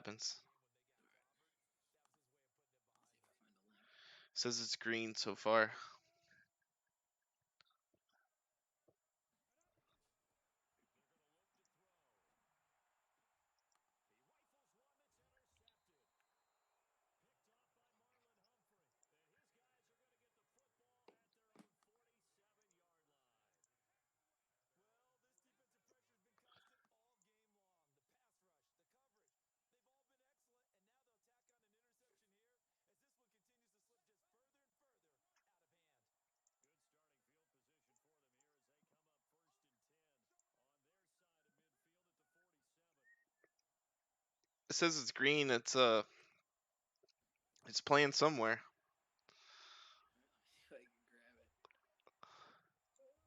happens. Says it's green so far. It says it's green. It's playing somewhere. If I can grab it. Why is YouTube? Why is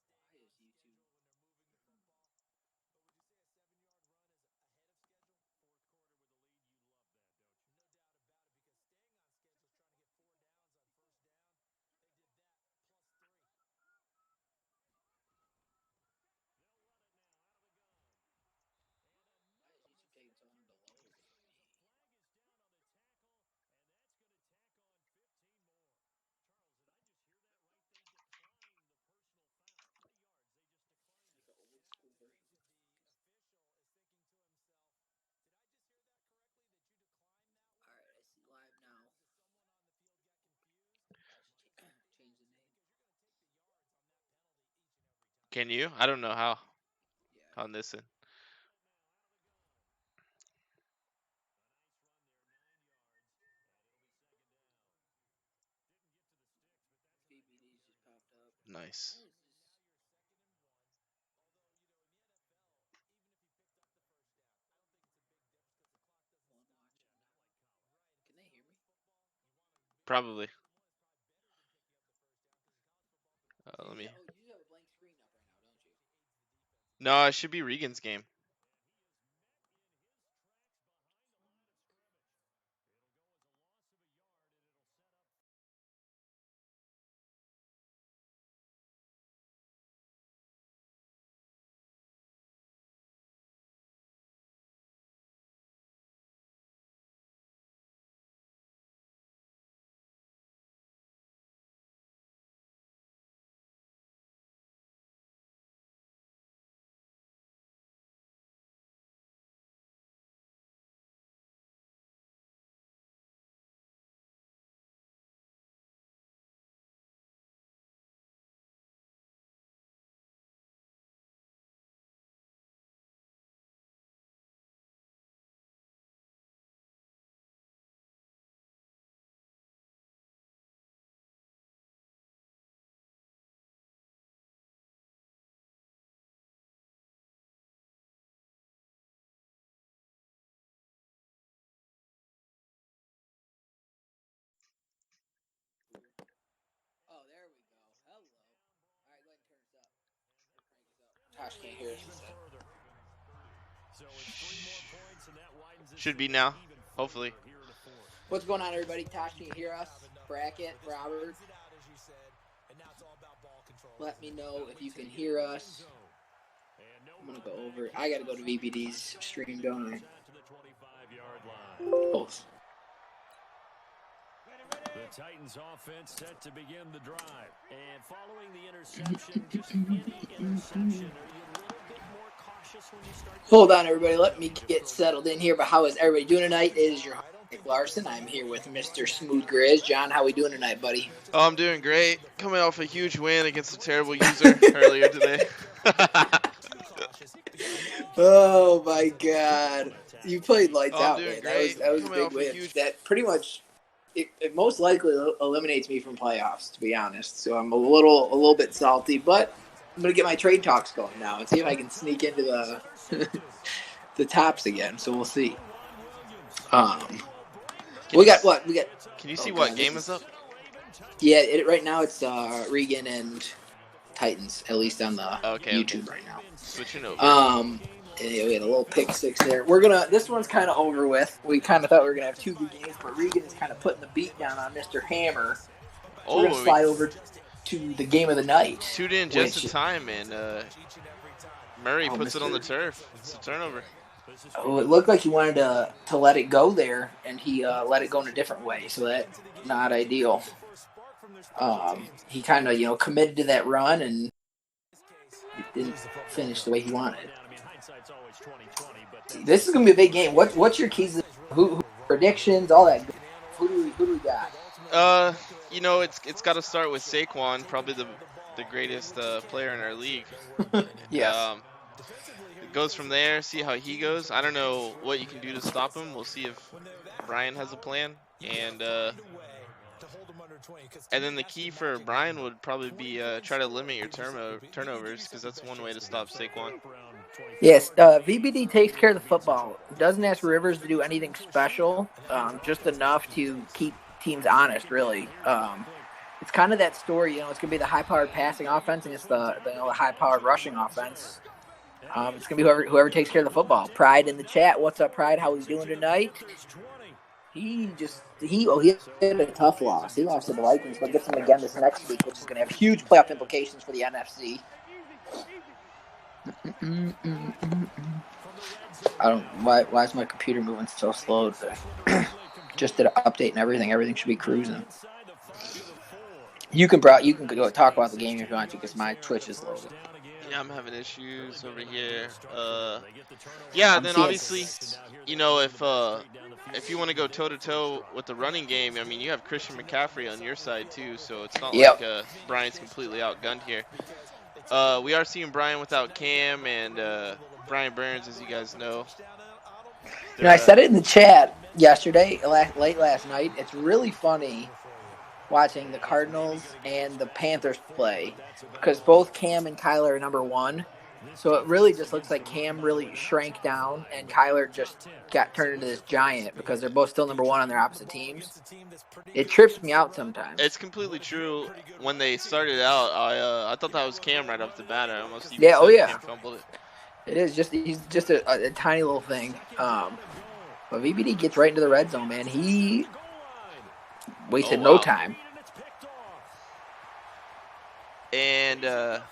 YouTube taking so long to load for me? Like an old school version. Alright, I see live now. I should change the name. Can you? I don't know how. Yeah. On this end. VBDs just popped up. Nice. What is this? One watching. Can they hear me? Probably. Let me. Oh, you have a blank screen up right now, don't you? No, it should be Regan's game. Oh, there we go. Hello. Alright, go ahead and turn this up. Crank this up. Tosh can't hear us. Should be now. Hopefully. What's going on, everybody? Tosh, can you hear us? Bracket, Robert. Let me know if you can hear us. I'm going to go over. I got to go to VBD's stream, don't I? Both. The Titans offense set to begin the drive. And following the interception, just any interception, are you a little bit more cautious when you start? Hold on, everybody. Let me get settled in here. But how is everybody doing tonight? It is your Nick Larson. I'm here with Mr. Smooth Grizz. John, how we doing tonight, buddy? Oh, I'm doing great. Coming off a huge win against a terrible user earlier today. Oh, my God. You played lights out, doing man. Great. That was a Coming big off a win. huge- That pretty much, it most likely eliminates me from playoffs, to be honest. So I'm a little bit salty, but I'm going to get my trade talks going now and see if I can sneak into the tops again. So we'll see. We got what? We got. Can you see what game is up? Yeah, right now it's Regan and Titans, at least on the Okay, YouTube right now. Switching over. Yeah, we had a little pick six there. This one's kind of over with. We kind of thought we were gonna have 2 good games, but Regan is kind of putting the beat down on Mr. Hammer. So we're gonna slide over to the game of the night. Tuned in just in time, and Murray puts it on the turf. It's a turnover. Oh, it looked like he wanted to let it go there, and he let it go in a different way. So that's not ideal. He kind of committed to that run, and it didn't finish the way he wanted. This is gonna be a big game. What's your keys? Who predictions? All that. Who do we got? It's got to start with Saquon, probably the greatest player in our league. Yes. It goes from there. See how he goes. I don't know what you can do to stop him. We'll see if Brian has a plan. And then the key for Brian would probably be try to limit your turnovers, because that's one way to stop Saquon. Yes, VBD takes care of the football. Doesn't ask Rivers to do anything special, just enough to keep teams honest, really. It's kind of that story, it's going to be the high-powered passing offense and it's the high-powered rushing offense. It's going to be whoever takes care of the football. Pride in the chat. What's up, Pride? How we doing tonight? He had a tough loss. He lost to the Vikings, but gets him again this next week, which is going to have huge playoff implications for the NFC. Why is my computer moving so slow today? Just did an update and everything. Everything should be cruising. You can go talk about the game if you want to, because my Twitch is loaded. Yeah, I'm having issues over here. Then obviously, if you want to go toe-to-toe with the running game, I mean, you have Christian McCaffrey on your side too, so it's not like Brian's completely outgunned here. We are seeing Brian without Cam and Brian Burns, as you guys know. I said it in the chat yesterday, late last night. It's really funny watching the Cardinals and the Panthers play, because both Cam and Kyler are number 1. So it really just looks like Cam really shrank down and Kyler just got turned into this giant, because they're both still number 1 on their opposite teams. It trips me out sometimes. It's completely true. When they started out, I thought that was Cam right off the bat. I almost even said Cam fumbled it. It is he's just a tiny little thing. But VBD gets right into the red zone, man. He wasted no time. And there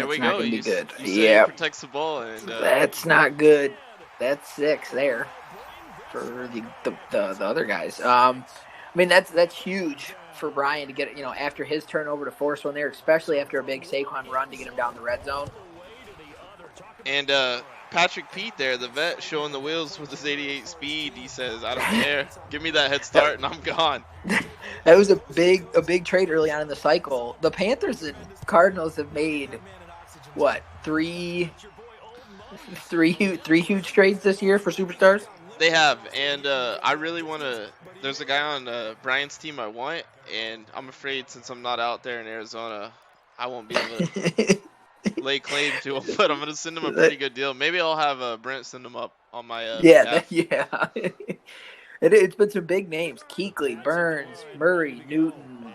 we go. Be good. He protects the ball, and that's not good. That's 6 there for the other guys. I mean, that's huge for Brian to get after his turnover to force one there, especially after a big Saquon run to get him down the red zone. And Patrick Pete there, the vet, showing the wheels with his 88 speed. He says, "I don't care. Give me that head start, and I'm gone." That was a big trade early on in the cycle. The Panthers and Cardinals have made three huge trades this year for superstars. They have, and I really want to. There's a guy on Brian's team I want, and I'm afraid since I'm not out there in Arizona, I won't be able to lay claim to him. But I'm gonna send him a pretty good deal. Maybe I'll have Brent send him up on my. It's been some big names: Kuechly, Burns, Murray, Newton,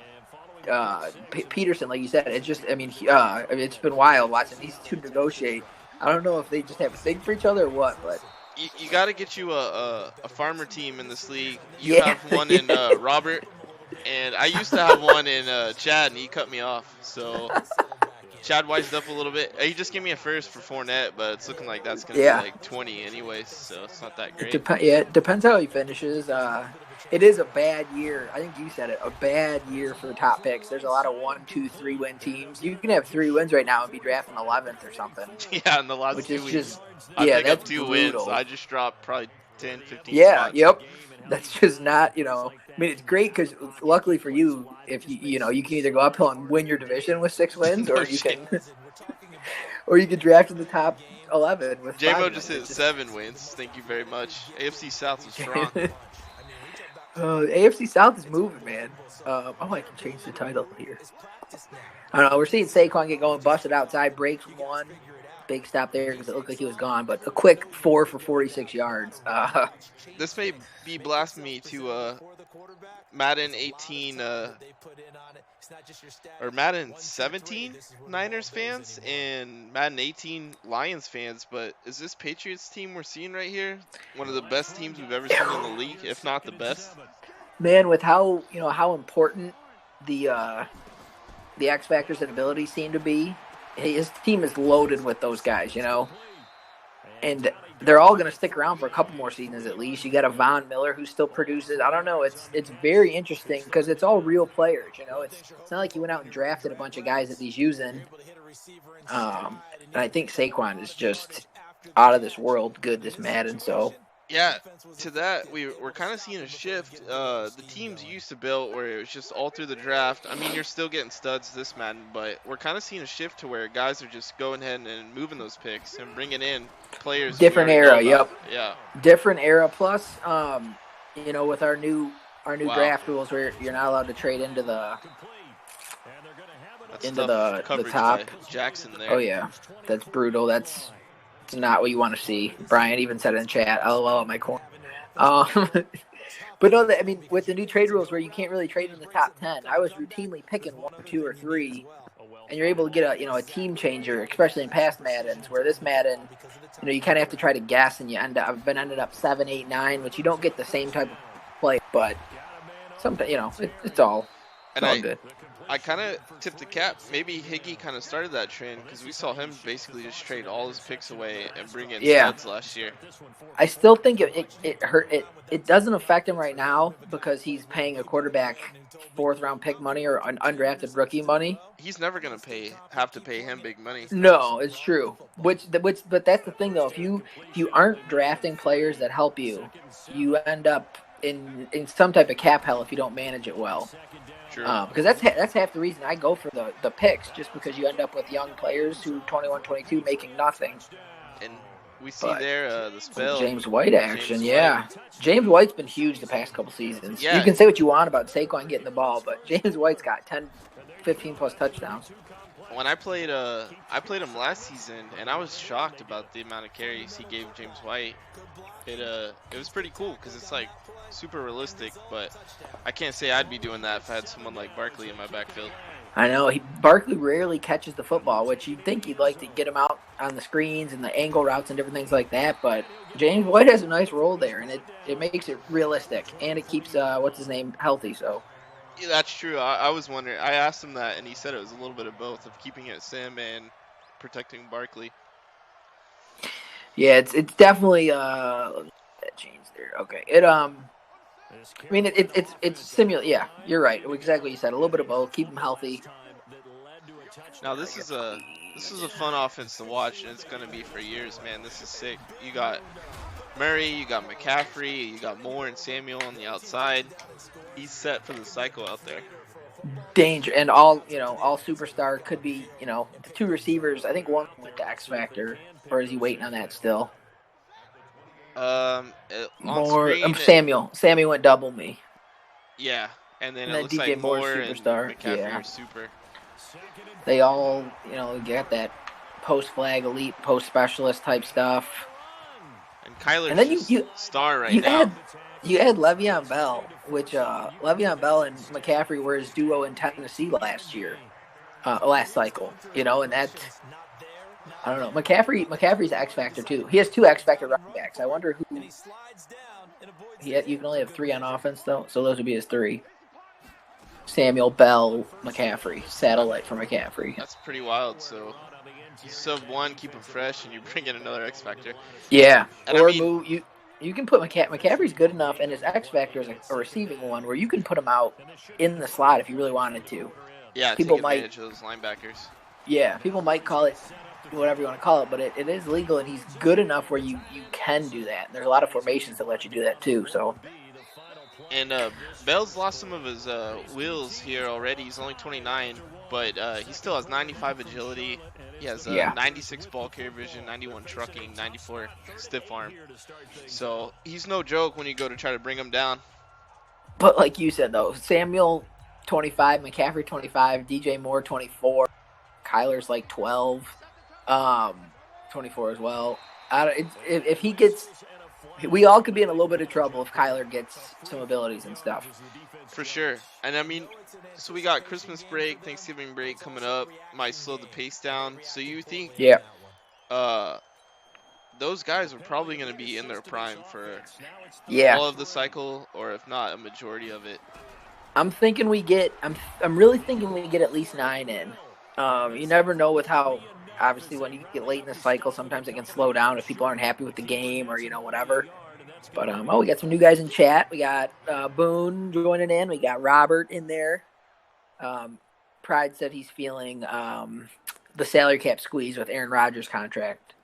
Peterson. Like you said, it's been wild watching these two negotiate. I don't know if they just have a thing for each other or what, but. You got to get you a farmer team in this league. You have one in Robert, and I used to have one in Chad, and he cut me off. So Chad wised up a little bit. He just gave me a first for Fournette, but it's looking like that's going to be like 20 anyways, so it's not that great. It depends how he finishes. It is a bad year. I think you said it, a bad year for the top picks. There's a lot of 1, 2, 3 win teams. You can have 3 wins right now and be drafting 11th or something. Yeah, in the last 2 weeks. I pick up 2 wins. I just dropped probably 10, 15 spots. Yep. That's just not, I mean, it's great because luckily for you, if you can either go uphill and win your division with 6 wins, or you can draft in the top 11 with J-Mo 5 just hit 7 wins. Thank you very much. AFC South is strong. AFC South is moving, man. I can change the title here. I don't know. We're seeing Saquon get going, busted outside, breaks 1. Big stop there because it looked like he was gone, but a quick 4 for 46 yards. This may be blasphemy to Madden 18 or Madden 17 Niners fans and Madden 18 Lions fans, but is this Patriots team we're seeing right here one of the best teams we've ever seen in the league, if not the best? Man, with how important the X factors and abilities seem to be, his team is loaded with those guys, and they're all going to stick around for a couple more seasons at least. You got a Von Miller who still produces. I don't know. It's very interesting because it's all real players. It's not like you went out and drafted a bunch of guys that he's using. And I think Saquon is just out of this world good this Madden. So yeah, to that we're kind of seeing a shift. The teams you used to build where it was just all through the draft. I mean, you're still getting studs this Madden, but we're kind of seeing a shift to where guys are just going ahead and moving those picks and bringing in players. Different era, yep. Yeah. Different era. Plus, with our new draft rules where you're not allowed to trade into the top. Jackson there. Oh yeah, that's brutal. That's not what you want to see. Brian even said it in chat. LOL at my corner. But no, I mean, with the new trade rules where you can't really trade in the top 10, I was routinely picking 1 or 2 or 3, and you're able to get a team changer, especially in past Maddens. Where this Madden, you kind of have to try to guess, and I've been ended up 7, 8, 9, which you don't get the same type of play, but sometimes it's all good. I kind of tipped the cap. Maybe Higgy kind of started that trend because we saw him basically just trade all his picks away and bring in studs last year. I still think it hurt. It doesn't affect him right now because he's paying a quarterback 4th round pick money or an undrafted rookie money. He's never gonna have to pay him big money. No, it's true. But that's the thing though. If you aren't drafting players that help you, you end up in some type of cap hell if you don't manage it well. True. Because that's half the reason I go for the picks, just because you end up with young players who 21, 22 making nothing. And we see the spell. James White action, yeah. James White's been huge the past couple seasons. Yeah. You can say what you want about Saquon getting the ball, but James White's got 10, 15 plus touchdowns. When I played him last season, and I was shocked about the amount of carries he gave James White. It was pretty cool because it's like super realistic, but I can't say I'd be doing that if I had someone like Barkley in my backfield. I know. Barkley rarely catches the football, which you'd think you'd like to get him out on the screens and the angle routes and different things like that, but James White has a nice role there, and it makes it realistic, and it keeps, healthy, so. Yeah, that's true. I was wondering. I asked him that, and he said it was a little bit of both, of keeping it sim and protecting Barkley. Yeah, it's definitely that change there. Okay, I mean it's similar. Yeah, you're right. Exactly what you said. A little bit of both. Keep them healthy. Now this is a fun offense to watch, and it's gonna be for years, man. This is sick. You got Murray, you got McCaffrey, you got Moore and Samuel on the outside. He's set for the cycle out there. Danger, and all superstar could be, the 2 receivers. I think one went to X Factor, or is he waiting on that still? More. Samuel went double me. Yeah, and then it looks DJ like Moore and superstar. McCaffrey are super. They all, get that post flag elite, post specialist type stuff. And Kyler's you star right now. You had Le'Veon Bell, which Le'Veon Bell and McCaffrey were his duo in Tennessee last cycle, and that, I don't know. McCaffrey's X Factor too. He has 2 X Factor running backs. I wonder who. You can only have 3 on offense though, so those would be his 3. Samuel, Bell, McCaffrey, satellite for McCaffrey. That's pretty wild. So you sub 1, keep him fresh, and you bring in another X Factor. Yeah, and move you. You can put McCaffrey's good enough, and his X Factor is a receiving one where you can put him out in the slot if you really wanted to. Yeah, people take advantage of those linebackers. Yeah, people might call it whatever you want to call it, but it is legal, and he's good enough where you can do that. And there's a lot of formations that let you do that too. So. And Bell's lost some of his wheels here already. He's only 29, but he still has 95 agility. He has 96 ball carrier vision, 91 trucking, 94 stiff arm. So he's no joke when you go to try to bring him down. But like you said, though, Samuel 25, McCaffrey 25, DJ Moore 24, Kyler's like 12, 24 as well. If he gets we all could be in a little bit of trouble if Kyler gets some abilities and stuff. For sure. And I mean, so we got Christmas break, Thanksgiving break coming up. Might slow the pace down. So you think Yeah. Those guys are probably going to be in their prime for Yeah. all of the cycle, or if not, a majority of it. I'm thinking we get. I'm really thinking we get at least 9 in. You never know with how. Obviously, when you get late in the cycle, sometimes it can slow down if people aren't happy with the game or whatever. But we got some new guys in chat. We got Boone joining in. We got Robert in there. Pride said he's feeling the salary cap squeeze with Aaron Rodgers' contract.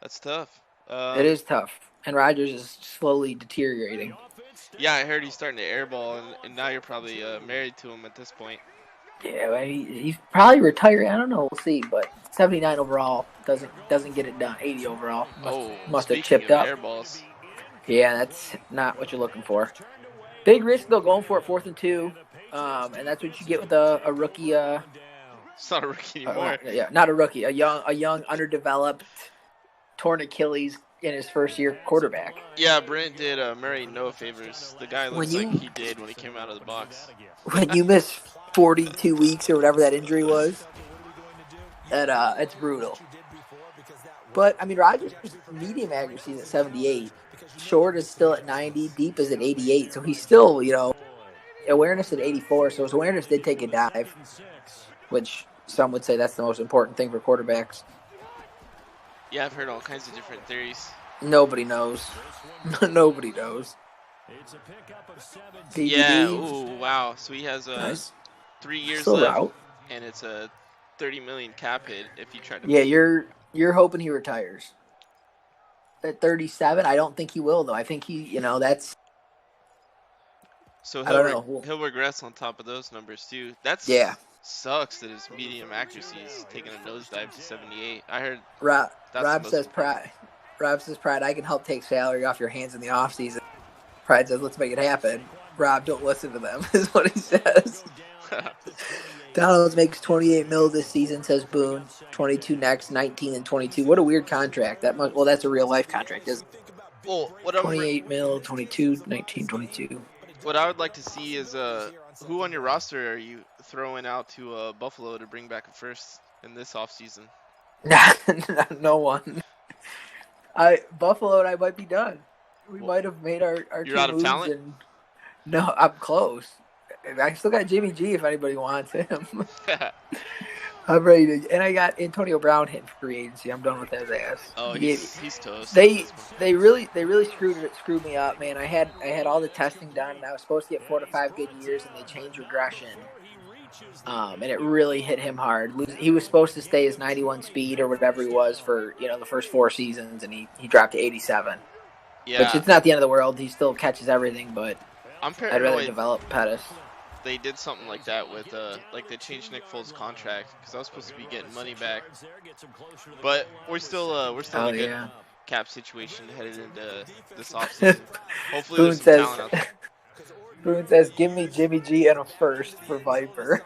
That's tough. It is tough, and Rodgers is slowly deteriorating. Yeah, I heard he's starting to airball, and now you're probably married to him at this point. Yeah, he's probably retiring. I don't know. We'll see. But 79 overall doesn't get it done. 80 overall must have chipped up. Airballs. Yeah, that's not what you're looking for. Big risk though, going for it 4th and 2, and that's what you get with a rookie. It's not a rookie anymore. Not a rookie. A young underdeveloped, torn Achilles in his first year quarterback. Yeah, Brent did Murray no favors. The guy looks like he did when he came out of the box. When you miss 42 weeks or whatever that injury was, it's brutal. But I mean, Rodgers' medium accuracy is at 78. Short is still at 90. Deep is at 88. So he's still, awareness at 84. So his awareness did take a dive, which some would say that's the most important thing for quarterbacks. Yeah, I've heard all kinds of different theories. Nobody knows. Nobody knows. PPD. Yeah, ooh, wow. So he has nice. 3 years still left, out. And it's a $30 million cap hit if you try to. Yeah, you're hoping he retires. At 37, I don't think he will, though. I think he, that's. So I don't know. He'll regress on top of those numbers too. Sucks that his medium accuracy is taking a nosedive to 78. I heard. Rob says pride. Rob says pride. I can help take salary off your hands in the offseason. Pride says let's make it happen. Rob, don't listen to them. Is what he says. Donalds makes 28 mil this season, says Boone. 22 next, 19 and 22. What a weird contract. That's a real life contract, isn't it? Well, 28 mil, 22, 19, 22. What I would like to see is who on your roster are you throwing out to Buffalo to bring back a first in this offseason? No one. Buffalo and I might be done. We might have made our You're out of talent? No, I'm close. I still got Jimmy G if anybody wants him. I'm ready to, and I got Antonio Brown hitting free agency. I'm done with his ass. Oh, he's toast. They really screwed me up, man. I had all the testing done, and I was supposed to get 4 to 5 good years, and they changed regression. And it really hit him hard. He was supposed to stay his 91 speed or whatever he was for the first 4 seasons, and he dropped to 87. Yeah, which it's not the end of the world. He still catches everything, but I'd rather develop Pettis. They did something like that with they changed Nick Foles' contract because I was supposed to be getting money back, but we're still in a good cap situation headed into this offseason. Hopefully there's some talent out there. Boone says, "Give me Jimmy G and a first for Viper."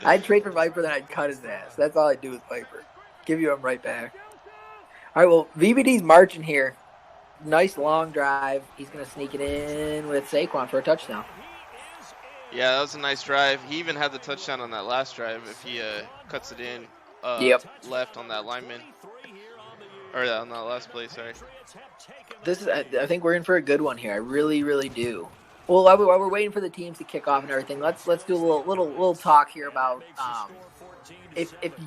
I'd trade for Viper, then I'd cut his ass. That's all I'd do with Viper. Give you him right back. All right, well, VBD's marching here. Nice long drive. He's going to sneak it in with Saquon for a touchdown. Yeah, that was a nice drive. He even had the touchdown on that last drive if he cuts it in left on that lineman. Or on that last play, sorry. I think we're in for a good one here. I really, really do. Well, while we're waiting for the teams to kick off and everything, let's do a little talk here about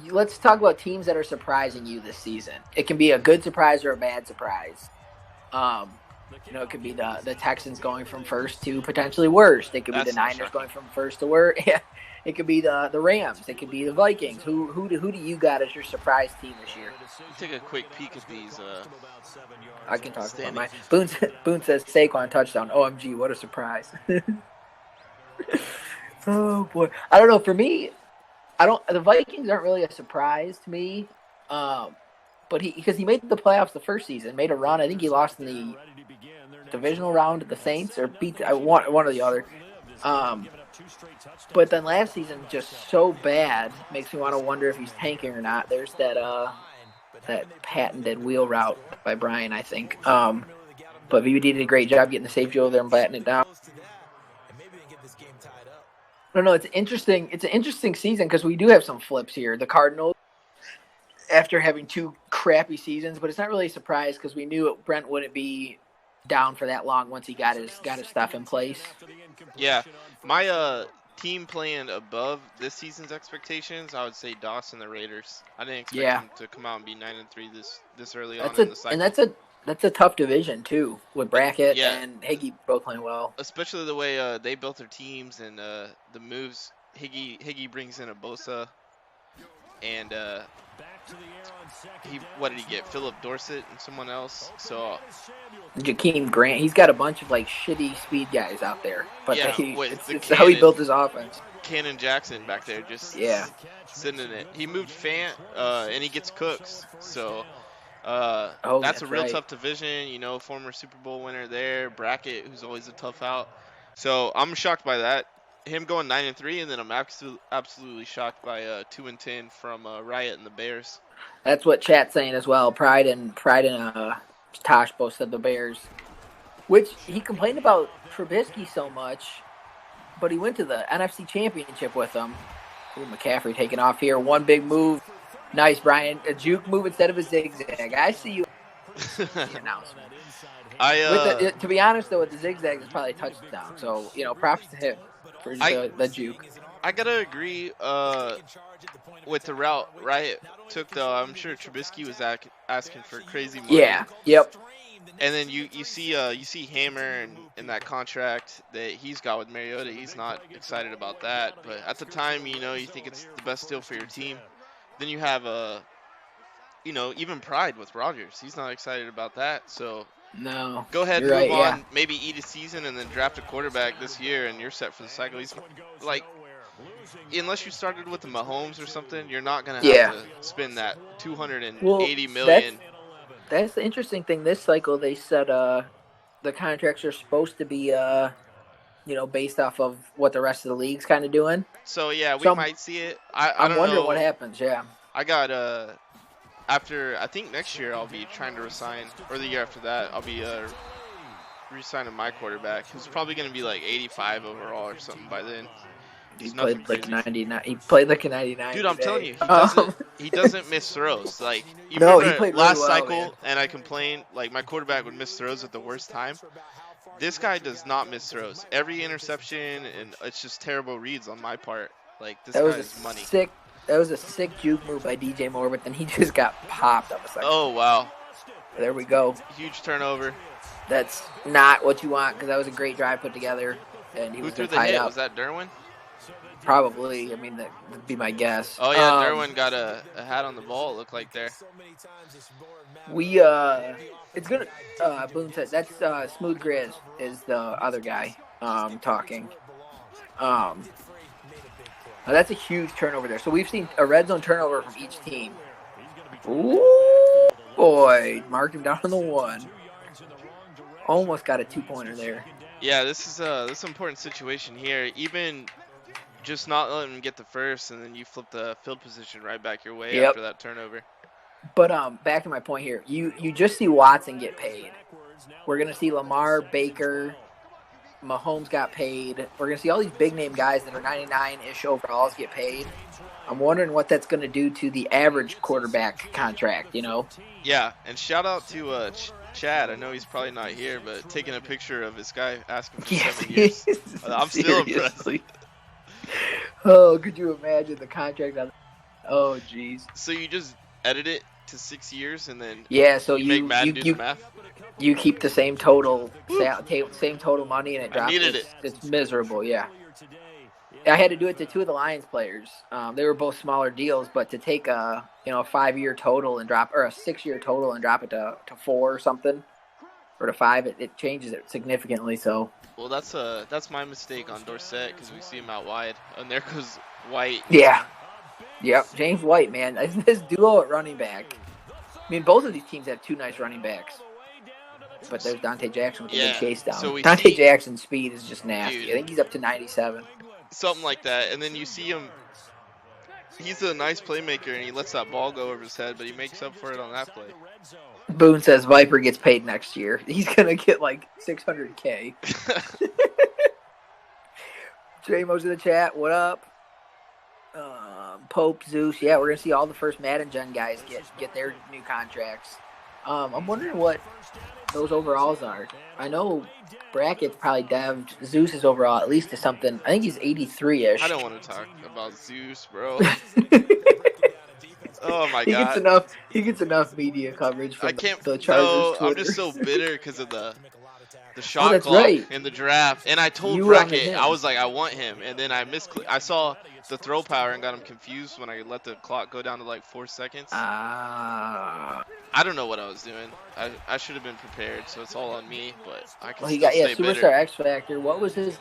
let's talk about teams that are surprising you this season. It can be a good surprise or a bad surprise. It could be the Texans going from first to potentially worst. It could be the Niners going from first to worst. It could be the Rams. It could be the Vikings. Who do you got as your surprise team this year? Take a quick peek at these. I can talk about mine. Boone says Saquon touchdown. OMG, what a surprise! Oh boy, I don't know. For me, the Vikings aren't really a surprise to me. But because he made the playoffs the first season, made a run. I think he lost in the divisional round to the Saints or beat one or the other. But then last season, just so bad, makes me want to wonder if he's tanking or not. There's that patented wheel route by Brian, I think. But VVD did a great job getting the safety over there and batting it down. I don't know. It's interesting. It's an interesting season because we do have some flips here. The Cardinals, after having 2 crappy seasons, but it's not really a surprise because we knew Brent wouldn't be down for that long once he got his stuff in place. Yeah, my team playing above this season's expectations, I would say Dawson the Raiders. I didn't expect him to come out and be 9-3 this early on in the cycle. And that's a tough division too, with Brackett and Higgy both playing well. Especially the way they built their teams and the moves. Higgy brings in a Bosa, and what did he get? Philip Dorsett and someone else. So Jakeem Grant, he's got a bunch of like shitty speed guys out there, but it's how he built his offense. Cannon Jackson back there just sitting in it. He moved Fant, and he gets Cooks. So that's a real tough division. You know, former Super Bowl winner there. Brackett, who's always a tough out. So I'm shocked by that. Him going 9-3, and then I'm absolutely shocked by 2-10 from Riot and the Bears. That's what chat's saying as well. Pride and Tosh both said the Bears, which he complained about Trubisky so much, but he went to the NFC Championship with them. Ooh, McCaffrey taking off here. One big move. Nice, Brian. A juke move instead of a zigzag. I see you. The announcement. To be honest, though, with the zigzag, it's probably a touchdown. So, props to him for the juke. I got to agree with the route Riot took, though. I'm sure Trubisky was asking for crazy money. Yeah, yep. And then you see Hammer and that contract that he's got with Mariota. He's not excited about that. But at the time, you think it's the best deal for your team. Then you have even Pride with Rodgers. He's not excited about that. So no, go ahead, move on. Maybe eat a season and then draft a quarterback this year, and you're set for the cycle. He's like, unless you started with the Mahomes or something, you're not gonna have to spend that $280 million. That's the interesting thing. This cycle, they said the contracts are supposed to be based off of what the rest of the league's kind of doing. So we might see it. I'm wondering what happens. Yeah, I got after I think next year I'll be trying to resign, or the year after that I'll be re-signing my quarterback, who's probably going to be like 85 overall or something by then. He played like 99. He played like a 99. Dude, I'm today. telling you, he doesn't miss throws. Like he played last really cycle, man. And I complained like my quarterback would miss throws at the worst time. This guy does not miss throws. Every interception, and it's just terrible reads on my part. Like this guy is money. That was a sick juke move by DJ Moore, but then he just got popped up a second. Oh wow! There we go. Huge turnover. That's not what you want because that was a great drive put together, and he was threw the hit? Was that Derwin? Probably. I mean, that would be my guess. Oh, yeah, Derwin got a hat on the ball, it looked like there. It's going to, Boone said, that's Smooth Grizz is the other guy talking. That's a huge turnover there. So we've seen a red zone turnover from each team. Ooh, boy. Marked him down on the 1. Almost got a 2-pointer there. Yeah, this is an important situation here. Even just not letting him get the first, and then you flip the field position right back your way after that turnover. But back to my point here. You just see Watson get paid. We're going to see Lamar, Baker, Mahomes got paid. We're going to see all these big-name guys that are 99-ish overalls get paid. I'm wondering what that's going to do to the average quarterback contract, Yeah, and shout out to Chad. I know he's probably not here, but taking a picture of this guy asking for 7 years. I'm still impressed. Oh, could you imagine the contract? Oh, jeez. So you just edit it to 6 years and then so you make Madden do the math? You keep the same total same total money and it drops. I needed it. It's miserable, yeah. I had to do it to 2 of the Lions players. They were both smaller deals, but to take a 5-year total and drop, or a 6-year total and drop it to 4 or something, or to 5, it changes it significantly. So. Well, that's my mistake on Dorsett because we see him out wide, and there goes White. Yeah. Yep, James White, man, this duo at running back. I mean, both of these teams have 2 nice running backs. But there's Dante Jackson with the big chase down. So Dante Jackson's speed is just nasty. Dude, I think he's up to 97. Something like that. And then you see He's a nice playmaker, and he lets that ball go over his head, but he makes up for it on that play. Boone says Viper gets paid next year. He's gonna get like $600K. J-Mo's in the chat. What up? Pope, Zeus. Yeah, we're gonna see all the first Madden Gen guys get their new contracts. I'm wondering what those overalls are. I know Brackett's probably devved Zeus's overall at least to something. I think he's 83-ish. I don't want to talk about Zeus, bro. Oh my god. He gets enough media coverage from the Chargers. No, Twitter. I'm just so bitter because of the shot clock right. in the draft. And I told Brackett, I was like, I want him. And then I saw the throw power and got him confused when I let the clock go down to like 4 seconds. I don't know what I was doing. I should have been prepared, so it's all on me. But I can still stay bitter. Superstar X Factor. What was his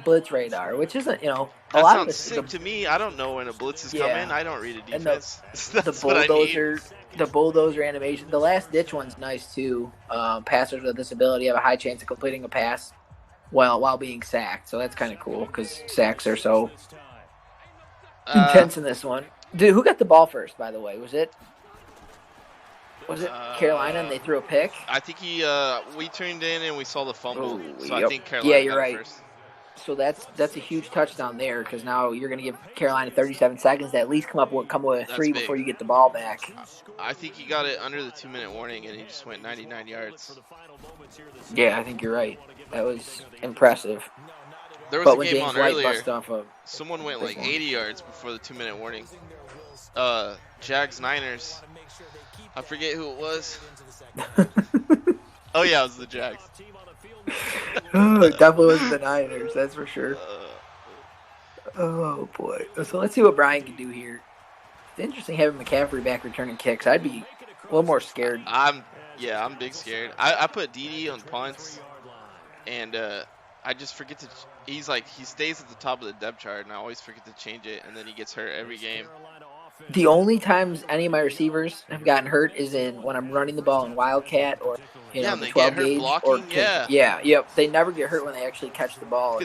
blitz radar? Which isn't, a lot sounds of sick to me. I don't know when a blitz is coming. I don't read a defense. And the bulldozer animation. The last ditch one's nice too. Passers with a disability have a high chance of completing a pass while being sacked. So that's kind of cool because sacks are so intense in this one. Dude, who got the ball first? By the way, was it Carolina and they threw a pick? I think we turned in and we saw the fumble. I think Carolina you're got right. it first. So that's a huge touchdown there because now you're going to give Carolina 37 seconds to at least come with a three before you get the ball back. I think he got it under the 2-minute warning and he just went 99 yards. Yeah, I think you're right. That was impressive. There was a game James on White earlier. bust off Someone went like 80 yards before the 2-minute warning. Jags Niners. I forget who it was. Oh yeah, it was the Jags. It definitely was the Niners, that's for sure. Oh boy. So let's see what Brian can do here. It's interesting having McCaffrey back returning kicks. I'd be a little more scared. I'm big scared. I put DD on punts, and I just forget to. He stays at the top of the depth chart, and I always forget to change it, and then he gets hurt every game. The only times any of my receivers have gotten hurt is when I'm running the ball in Wildcat or the 12 gauge blocking, They never get hurt when they actually catch the ball.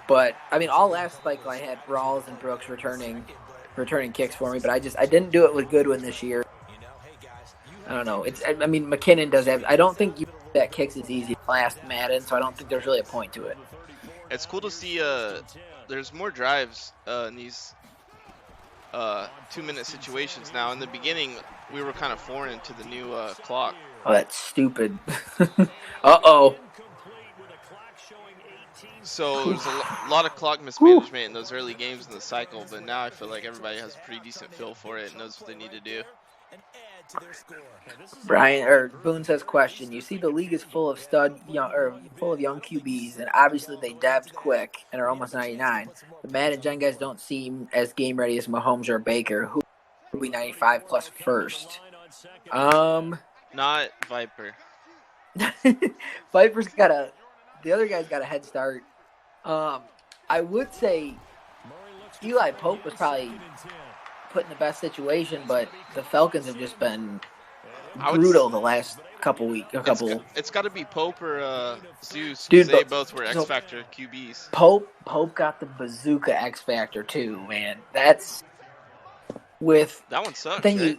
But I mean, all last cycle I had Rawls and Brooks returning kicks for me, but I didn't do it with Goodwin this year. I don't know. McKinnon does have. I don't think that kicks is easy last Madden, so I don't think there's really a point to it. It's cool to see. There's more drives in these 2-minute situations now. In the beginning, we were kind of foreign to the new clock. Oh, that's stupid. Uh-oh. So there's a lot of clock mismanagement in those early games in the cycle, but now I feel like everybody has a pretty decent feel for it and knows what they need to do. Boone says, question: you see the league is full of full of young QBs, and obviously they dabbed quick and are almost 99. The Madden Gen guys don't seem as game ready as Mahomes or Baker. Who will be 95 plus first? Not Viper. Viper's the other guy's got a head start. I would say Eli Pope was probably put in the best situation, but the Falcons have just been brutal the last couple weeks. It's got to be Pope or Zeus. Dude, they both were X Factor QBs. Pope got the bazooka X Factor too, man. That's with that one sucks. Right?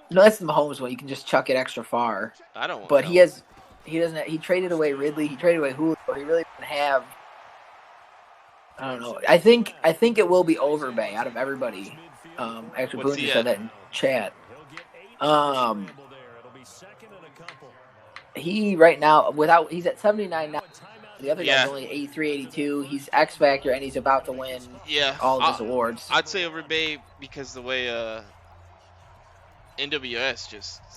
That's the Mahomes one. You can just chuck it extra far. I don't. But he doesn't. He traded away Ridley. He traded away Julio. He really didn't have. I don't know. I think it will be Overbay out of everybody. Actually, Boone just said that in chat. He right now he's at 79 now. The other guy's only 83, 82. He's X Factor and he's about to win all of his awards. I'd say Overbay because the way NWS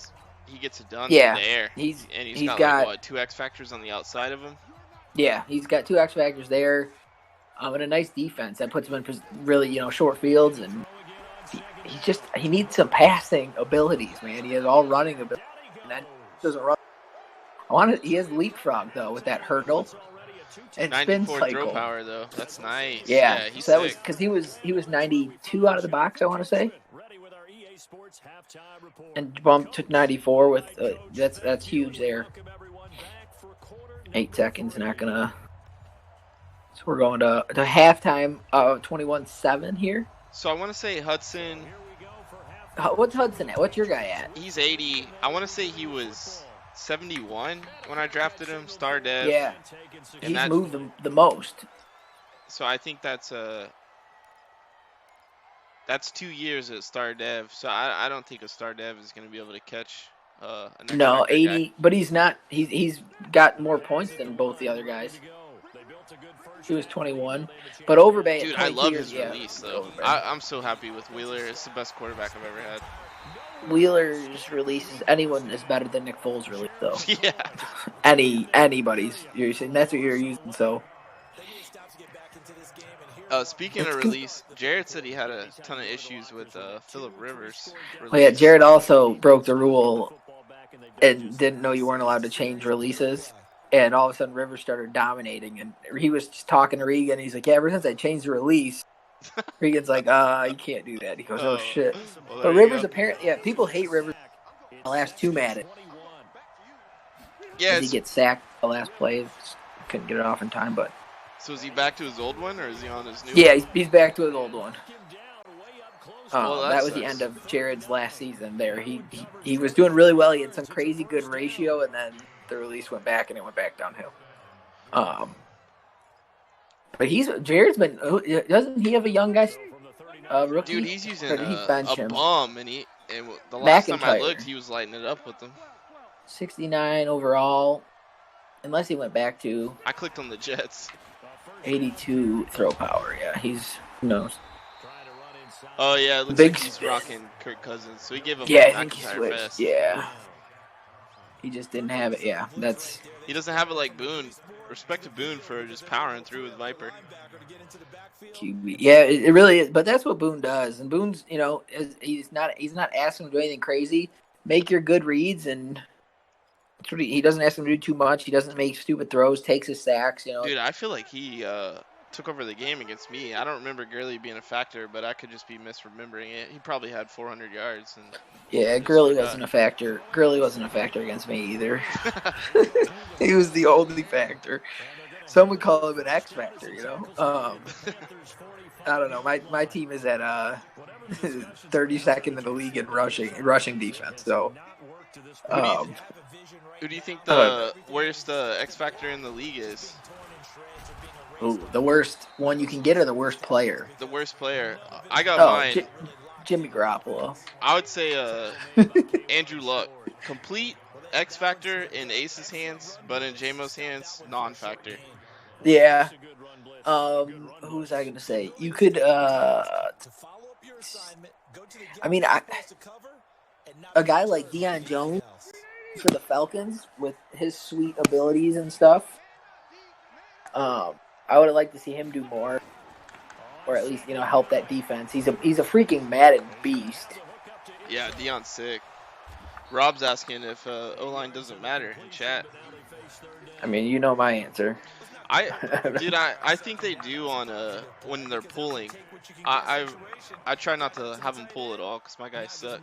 he gets it done in the air. He's got 2 X Factors on the outside of him. Yeah, he's got 2 X Factors there. And a nice defense that puts him in really, short fields, and he needs some passing abilities, man. He has all running abilities, and that doesn't run. He has leapfrog though with that hurdle and spin cycle. Throw power though, that's nice. Yeah, he's so that was because he was 92 out of the box, I want to say, and bumped to 94 with that's huge there. 8 seconds, not gonna. So we're going to halftime, 21-7 here. So I want to say Hudson. What's Hudson at? What's your guy at? He's 80. I want to say he was 71 when I drafted him, star dev. Yeah, and he's moved the most. So I think that's 2 years at star dev. So I don't think a star dev is going to be able to catch an X No, Factor 80, guy. but he's not. He's got more points than both the other guys. He was 21, but Overbay. Dude, I love his release though. I'm so happy with Wheeler. It's the best quarterback I've ever had. Wheeler's releases anyone is better than Nick Foles' release though. Yeah. Anybody's. You're saying that's what you're using. So. Speaking of release, Jared said he had a ton of issues with Phillip Rivers' release. Well, yeah, Jared also broke the rule and didn't know you weren't allowed to change releases. And all of a sudden, Rivers started dominating. And he was just talking to Regan. He's like, yeah, ever since I changed the release, Regan's like, you can't do that. He goes, oh shit. Well, but Rivers apparently, people hate Rivers the last two Madden. Yeah. He gets sacked the last play. Couldn't get it off in time, but. So is he back to his old one, or is he on his new one? Yeah, he's back to his old one. That was sucks. the end of Jared's last season there. He was doing really well. He had some crazy good ratio, and then the release went back, and it went back downhill. But Jared's been – doesn't he have a young guy rookie? Dude, he's using a bomb, and the last time I looked, he was lighting it up with them. 69 overall, unless he went back to – I clicked on the Jets. 82 throw power, yeah. Who knows? Oh, yeah, it looks like he's rocking Kirk Cousins. So he gave him I think he switched. Fest. Yeah. He just didn't have it, yeah. He doesn't have it like Boone. Respect to Boone for just powering through with Viper. QB. Yeah, it really is. But that's what Boone does. And Boone's, he's not asking him to do anything crazy. Make your good reads, and he doesn't ask him to do too much. He doesn't make stupid throws, takes his sacks, Dude, I feel like he took over the game against me. I don't remember Gurley being a factor, but I could just be misremembering it. He probably had 400 yards. Yeah, Gurley wasn't a factor. Gurley wasn't a factor against me either. He was the only factor. Some would call him an X factor, I don't know. My team is at 32nd in the league in rushing defense. So, who do you think the worst X factor in the league is? Ooh, the worst one you can get or the worst player? The worst player. I got mine. Jimmy Garoppolo. I would say Andrew Luck. Complete X factor in Ace's hands, but in JMO's hands, non-factor. Yeah. Who was I going to say? You could, a guy like Deion Jones for the Falcons with his sweet abilities and stuff. I would have liked to see him do more, or at least help that defense. He's a freaking Madden beast. Yeah, Deion's sick. Rob's asking if O-line doesn't matter in chat. I mean, you know my answer. I think they do on when they're pulling. I try not to have them pull at all because my guys suck.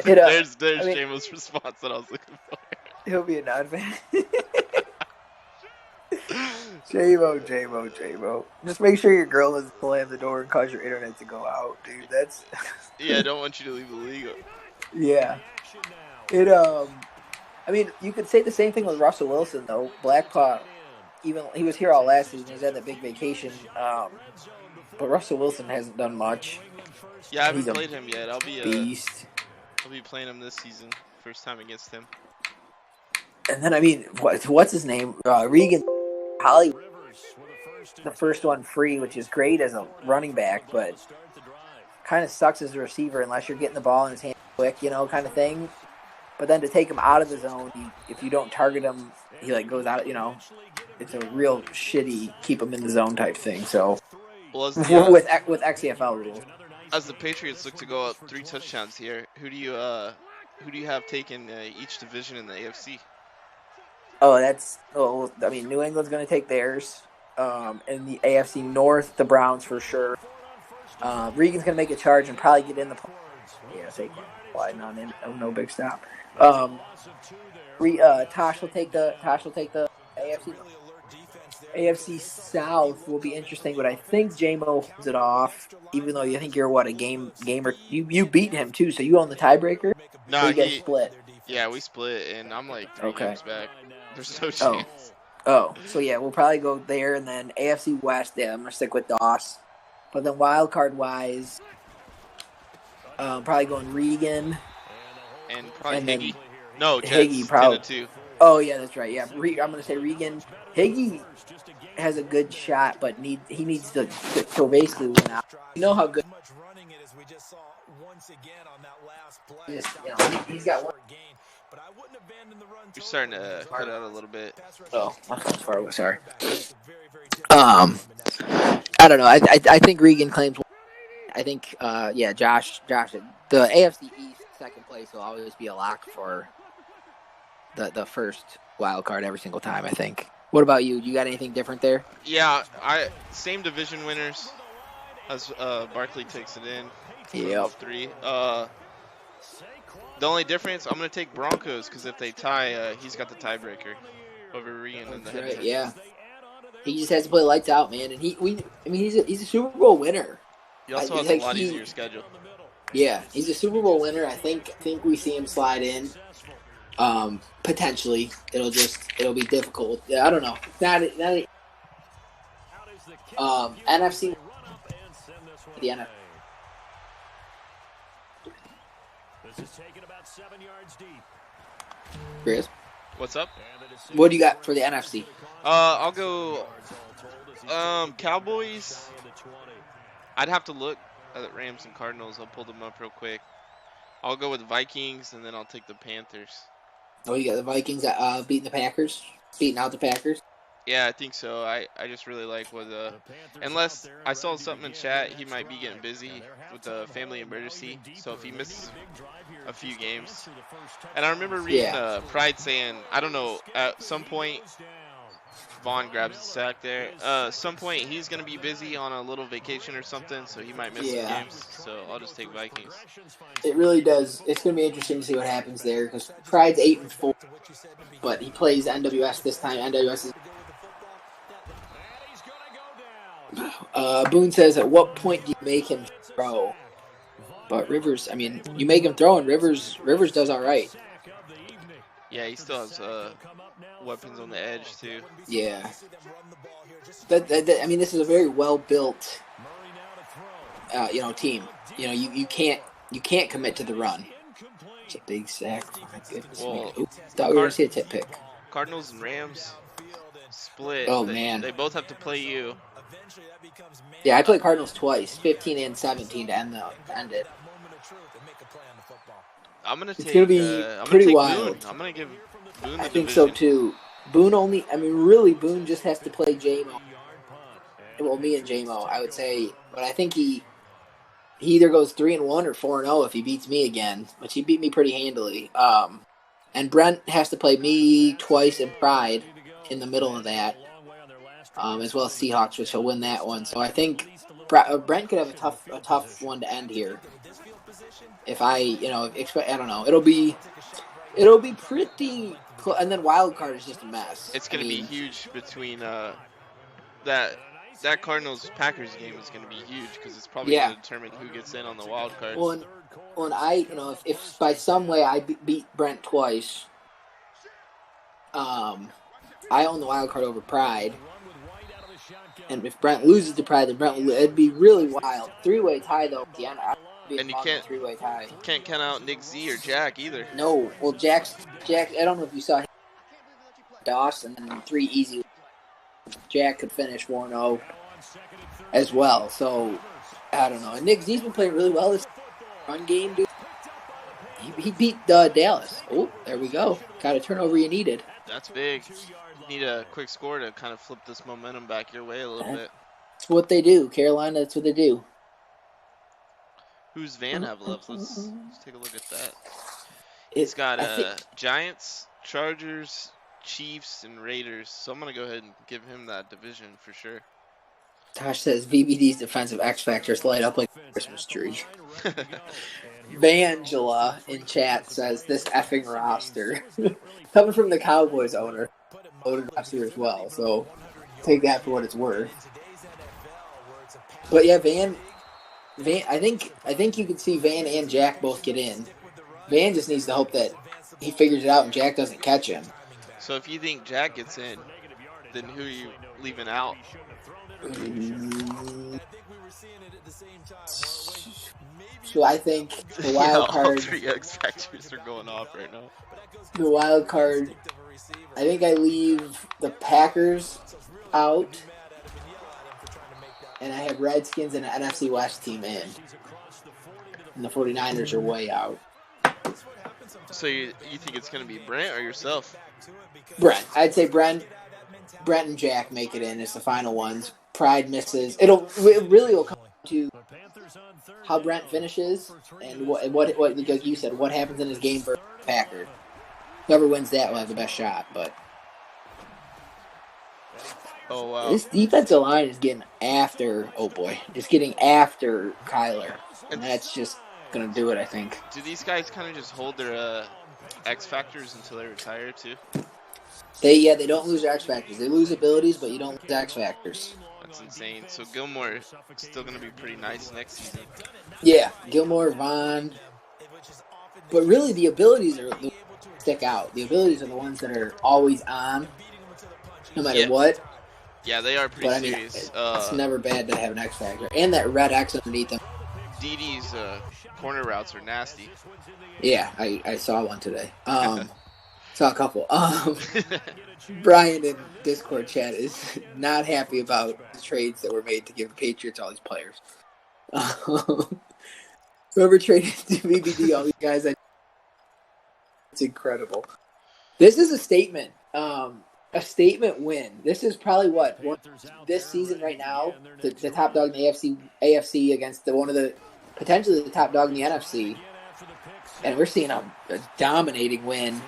There's Jamo's response that I was looking for. He'll be a non-fan. J-Mo. Just make sure your girl doesn't slam the door and cause your internet to go out, dude. That's yeah, I don't want you to leave the league. Yeah. You could say the same thing with Russell Wilson though. Blackpaw, even he was here all last season. He's had that big vacation. But Russell Wilson hasn't done much. Yeah, I haven't played him yet. I'll be beast. I'll be playing him this season. First time against him. And then what's his name? Regan Hollywood, the first one free, which is great as a running back, but kind of sucks as a receiver unless you're getting the ball in his hand quick, kind of thing. But then to take him out of the zone, if you don't target him, he goes out. It's a real shitty keep him in the zone type thing. So with XCFL rules. As the Patriots look to go up 3 touchdowns here, who do you have taking each division in the AFC? New England's going to take theirs. In the AFC North, the Browns for sure. Regan's going to make a charge and probably get in the. Yeah, Saquon on in. No big stop. Tosh will take the AFC. AFC South will be interesting, but I think J-Mo holds it off, even though you think you're, a gamer. You beat him, too, so you own the tiebreaker? Or Nah, you guys split? yeah, we split, and I'm like 3 games back. There's no chance. So yeah, we'll probably go there, and then AFC West, yeah, I'm going to stick with Doss. But then wild card-wise, probably going Regan. And probably And then Higgy. No, Higgy, Jets, probably. 10-2. Oh, yeah, that's right. Yeah, I'm going to say Regan. Higgy has a good shot, but he needs to basically win out. You know how good. He's got one. You're starting to cut out a little bit. Oh, my phone's far away. Sorry. I don't know. I think Regan claims. I think, Josh, the AFC East second place will always be a lock for the first wild card every single time, I think. What about you? You got anything different there? Yeah, same division winners as Barkley takes it in. Yep. 3. The only difference, I'm gonna take Broncos because if they tie, he's got the tiebreaker over Regan in the head. Right, yeah. He just has to play lights out, man, and he's a Super Bowl winner. He also has a lot easier schedule. Yeah, he's a Super Bowl winner. I think we see him slide in. Potentially, it'll be difficult. I don't know. NFC. The NFC. This is taken about 7 yards deep. Chris, what's up? What do you got for the NFC? I'll go. Cowboys. I'd have to look at the Rams and Cardinals. I'll pull them up real quick. I'll go with Vikings, and then I'll take the Panthers. Oh, you got the Vikings beating out the Packers. Yeah, I think so. I just really like what unless I saw something in chat, he might be getting busy with the family emergency. So if he misses a few games, and I remember reading Pride saying, I don't know, at some point Vaughn grabs the sack there. Some point he's gonna be busy on a little vacation or something, so he might miss some games. So I'll just take Vikings. It really does. It's gonna be interesting to see what happens there because Pride's 8-4, but he plays NWS this time. NWS is. Boone says, at what point do you make him throw? But Rivers, I mean, you make him throw, and Rivers does all right. Yeah, he still has weapons on the edge too. Yeah. I mean, this is a very well built, team. You can't commit to the run. It's a big sack. Oh my goodness. Thought we were gonna see a tip pick. Cardinals and Rams split. Oh man. They both have to play you. Yeah, I played Cardinals twice, 15 and 17 to end it. I'm gonna take. It's gonna be pretty wild. Boone. I'm gonna give Boone the I think division. so too. Boone just has to play J-Mo. Well, me and J-Mo, I would say, but I think he either goes 3-1 or 4-0 if he beats me again, which he beat me pretty handily. And Brent has to play me twice in Pride in the middle of that. As well as Seahawks, which he'll win that one. So I think Brent could have a tough one to end here. If I don't know, it'll be pretty. And then wild card is just a mess. It's gonna be huge between that Cardinals Packers game is gonna be huge because it's probably gonna determine who gets in on the wild card. When if by some way I beat Brent twice, I own the wild card over Pride. And if Brent loses to Pride, then it'd be really wild. 3-way tie though. At the end, and you can't 3-way tie. Can't count out Nick Z or Jack either. No, well Jack. I don't know if you saw Doss and then 3 easy. Jack could finish 4-0 as well. So I don't know. And Nick Z's been playing really well this run game, dude. He beat Dallas. Oh, there we go. Got a turnover you needed. That's big. Need a quick score to kind of flip this momentum back your way a little bit. That's what they do. Carolina, that's what they do. Who's Van have left? Let's take a look at that. He's got Giants, Chargers, Chiefs, and Raiders. So I'm going to go ahead and give him that division for sure. Tosh says VBD's defensive X Factors light up like a Christmas tree. Vangela in chat says this effing roster. Coming from the Cowboys owner. Loaded roster as well. So take that for what it's worth. But yeah, Van. I think you could see Van and Jack both get in. Van just needs to hope that he figures it out and Jack doesn't catch him. So if you think Jack gets in, then who are you leaving out? So I think the wild card. All three X Factors are going off right now. The wild card. I think I leave the Packers out, and I have Redskins and an NFC West team in. And the 49ers are way out. So you think it's going to be Brent or yourself? Brent. I'd say Brent and Jack make it in as the final ones. Pride misses. It really will come to how Brent finishes and what like you said, what happens in his game for Packers. Whoever wins that will have the best shot, but oh wow. This defensive line is getting after it's getting after Kyler. And that's just gonna do it, I think. Do these guys kind of just hold their X factors until they retire too? They don't lose their X factors. They lose abilities, but you don't lose X factors. That's insane. So Gilmore is still gonna be pretty nice next season. Yeah, Gilmore, Vaughn. But really the abilities are the stick out. The abilities are the ones that are always on, no matter what. Yeah, they are pretty serious. It's never bad to have an X factor. And that red X underneath them. DD's corner routes are nasty. Yeah, I saw one today. Saw a couple. Brian in Discord chat is not happy about the trades that were made to give the Patriots all these players. Whoever traded to VBD all these guys, it's incredible. This is a statement. A statement win. This is probably this season right now, the top dog in the AFC against potentially the top dog in the NFC. And we're seeing a dominating win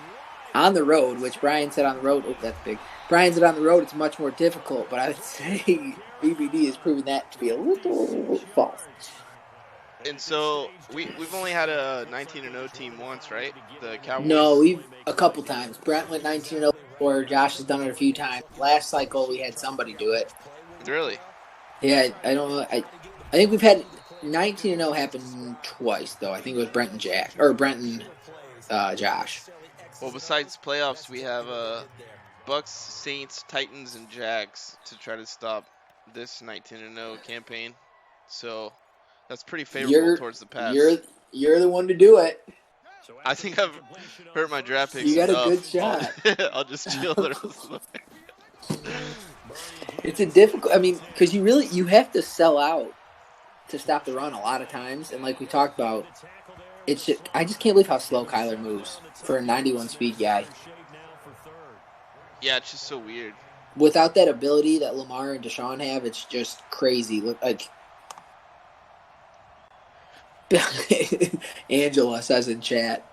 on the road, which Brian said on the road. Oh, that's big. Brian said on the road it's much more difficult, but I would say BBD has proven that to be a little false. And so we've only had a 19-0 team once, right? The Cowboys. No, we've a couple times. Brent went 19-0 before. Josh has done it a few times. Last cycle we had somebody do it. Really? Yeah, I don't know. I think we've had 19-0 happen twice though. I think it was Brent and Josh. Well, besides playoffs, we have Bucks, Saints, Titans, and Jags to try to stop this 19-0 campaign. So that's pretty favorable towards the Pats. You're the one to do it. I think I've hurt my draft picks. You got enough. a good shot. I'll just chill the rest of the way. It's a difficult. I mean, because you have to sell out to stop the run a lot of times, and like we talked about, I just can't believe how slow Kyler moves for a 91 speed guy. Yeah, it's just so weird. Without that ability that Lamar and Deshaun have, it's just crazy. Look like Angela says in chat,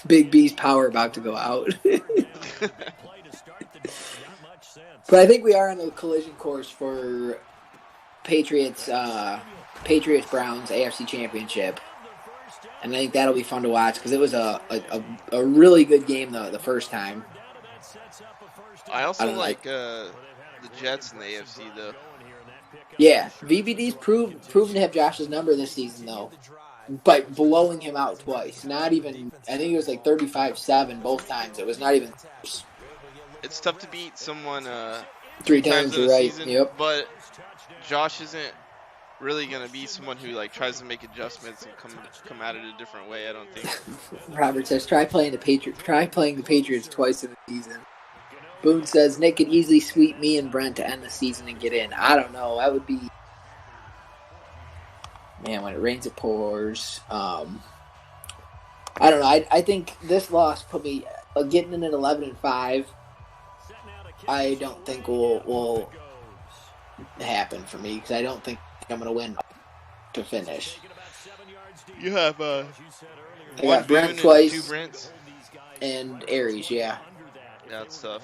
Big B's power about to go out. But I think we are on a collision course for Patriots Browns AFC Championship. And I think that'll be fun to watch because it was a really good game the first time. I also like the Jets in the AFC though. Yeah, VBD's proven to have Josh's number this season though, by blowing him out twice. Not even, I think it was like 35-7 both times. It was not even close. It's tough to beat someone three times, you're right. Season, yep. But Josh isn't really gonna be someone who like tries to make adjustments and come at it a different way. I don't think. Robert says, try playing the Patriots twice in the season. Boone says Nick could easily sweep me and Brent to end the season and get in. I don't know. That would be, man. When it rains, it pours. I don't know. I think this loss put me getting in at 11-5. I don't think will happen for me because I don't think I'm going to win to finish. You have I got Brent twice, 2 Brents, and Aries. Yeah. Yeah, it's tough.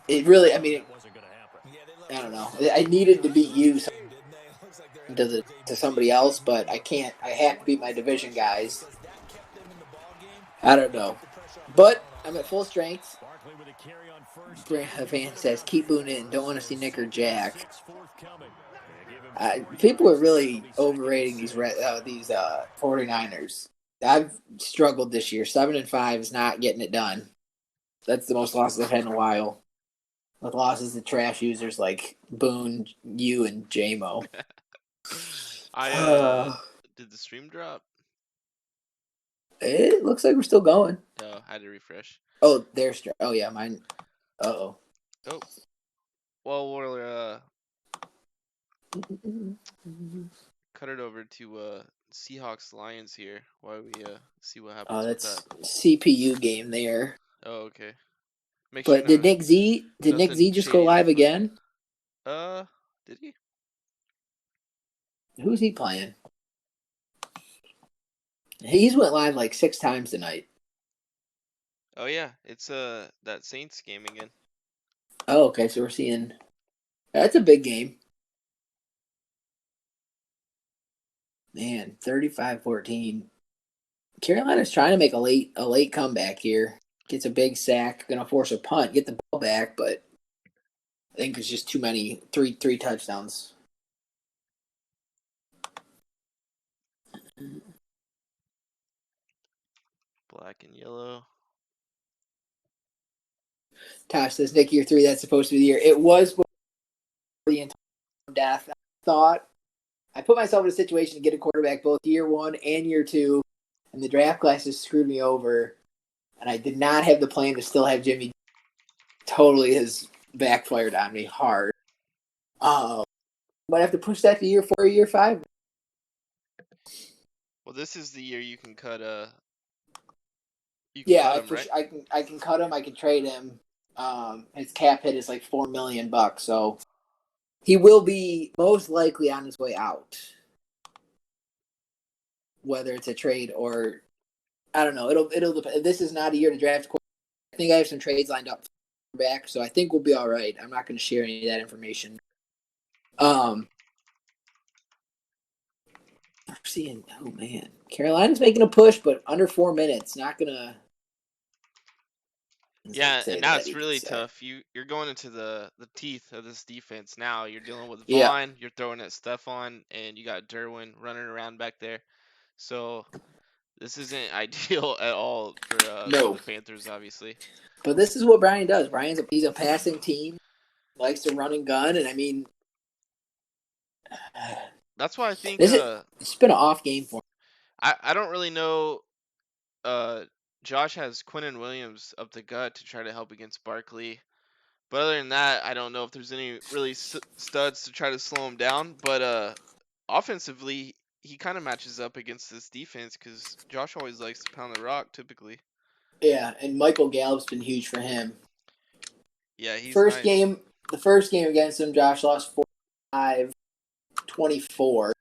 It really, I mean, I don't know. I needed to beat you to somebody else, but I can't. I have to beat my division guys. I don't know. But I'm at full strength. Van says, keep Boone in. Don't want to see Nick or Jack. People are really overrating these 49ers. I've struggled this year. 7-5 is not getting it done. That's the most losses I've had in a while. With losses to trash users like Boone, you, and JMO. Did the stream drop? It looks like we're still going. Oh, I had to refresh. Oh, there's. Oh yeah, mine. Oh. Well, we'll cut it over to Seahawks Lions here while we see what happens. Oh, that's CPU game there. Oh, okay. But did Nick Z just go live again? Did he? Who's he playing? He's went live like 6 times tonight. Oh yeah, it's that Saints game again. Oh, okay, so we're seeing that's a big game. Man, 35-14. Carolina's trying to make a late comeback here. Gets a big sack, gonna force a punt, get the ball back, but I think it's just too many three touchdowns. Black and yellow. Tosh says, Nick, year 3, that's supposed to be the year. It was the entire death. I put myself in a situation to get a quarterback both year 1 and year 2, and the draft class just screwed me over. And I did not have the plan to still have Jimmy. Totally has backfired on me hard. Might have to push that to year 4 or year 5. Well, this is the year you can cut Cut him, right? I can cut him. I can trade him. His cap hit is like $4 million, so he will be most likely on his way out. Whether it's a trade or I don't know, it'll depend. This is not a year to draft. I think I have some trades lined up back, so I think we'll be all right. I'm not going to share any of that information. We're seeing, oh man, Carolina's making a push, but under 4 minutes, not gonna. Yeah, and now it's really tough. You're going into the teeth of this defense now. You're dealing with Vaughn, Yeah. you're throwing at Stephon, and you got Derwin running around back there. So this isn't ideal at all for the Panthers, obviously. But this is what Brian does. He's a passing team, likes to run and gun, and I mean, that's why I think it's been an off game for him. I don't really know. Josh has Quinnen Williams up the gut to try to help against Barkley. But other than that, I don't know if there's any really studs to try to slow him down. But offensively, he kind of matches up against this defense because Josh always likes to pound the rock, typically. Yeah, and Michael Gallup's been huge for him. Yeah, he's the first game against him, Josh lost 45-24.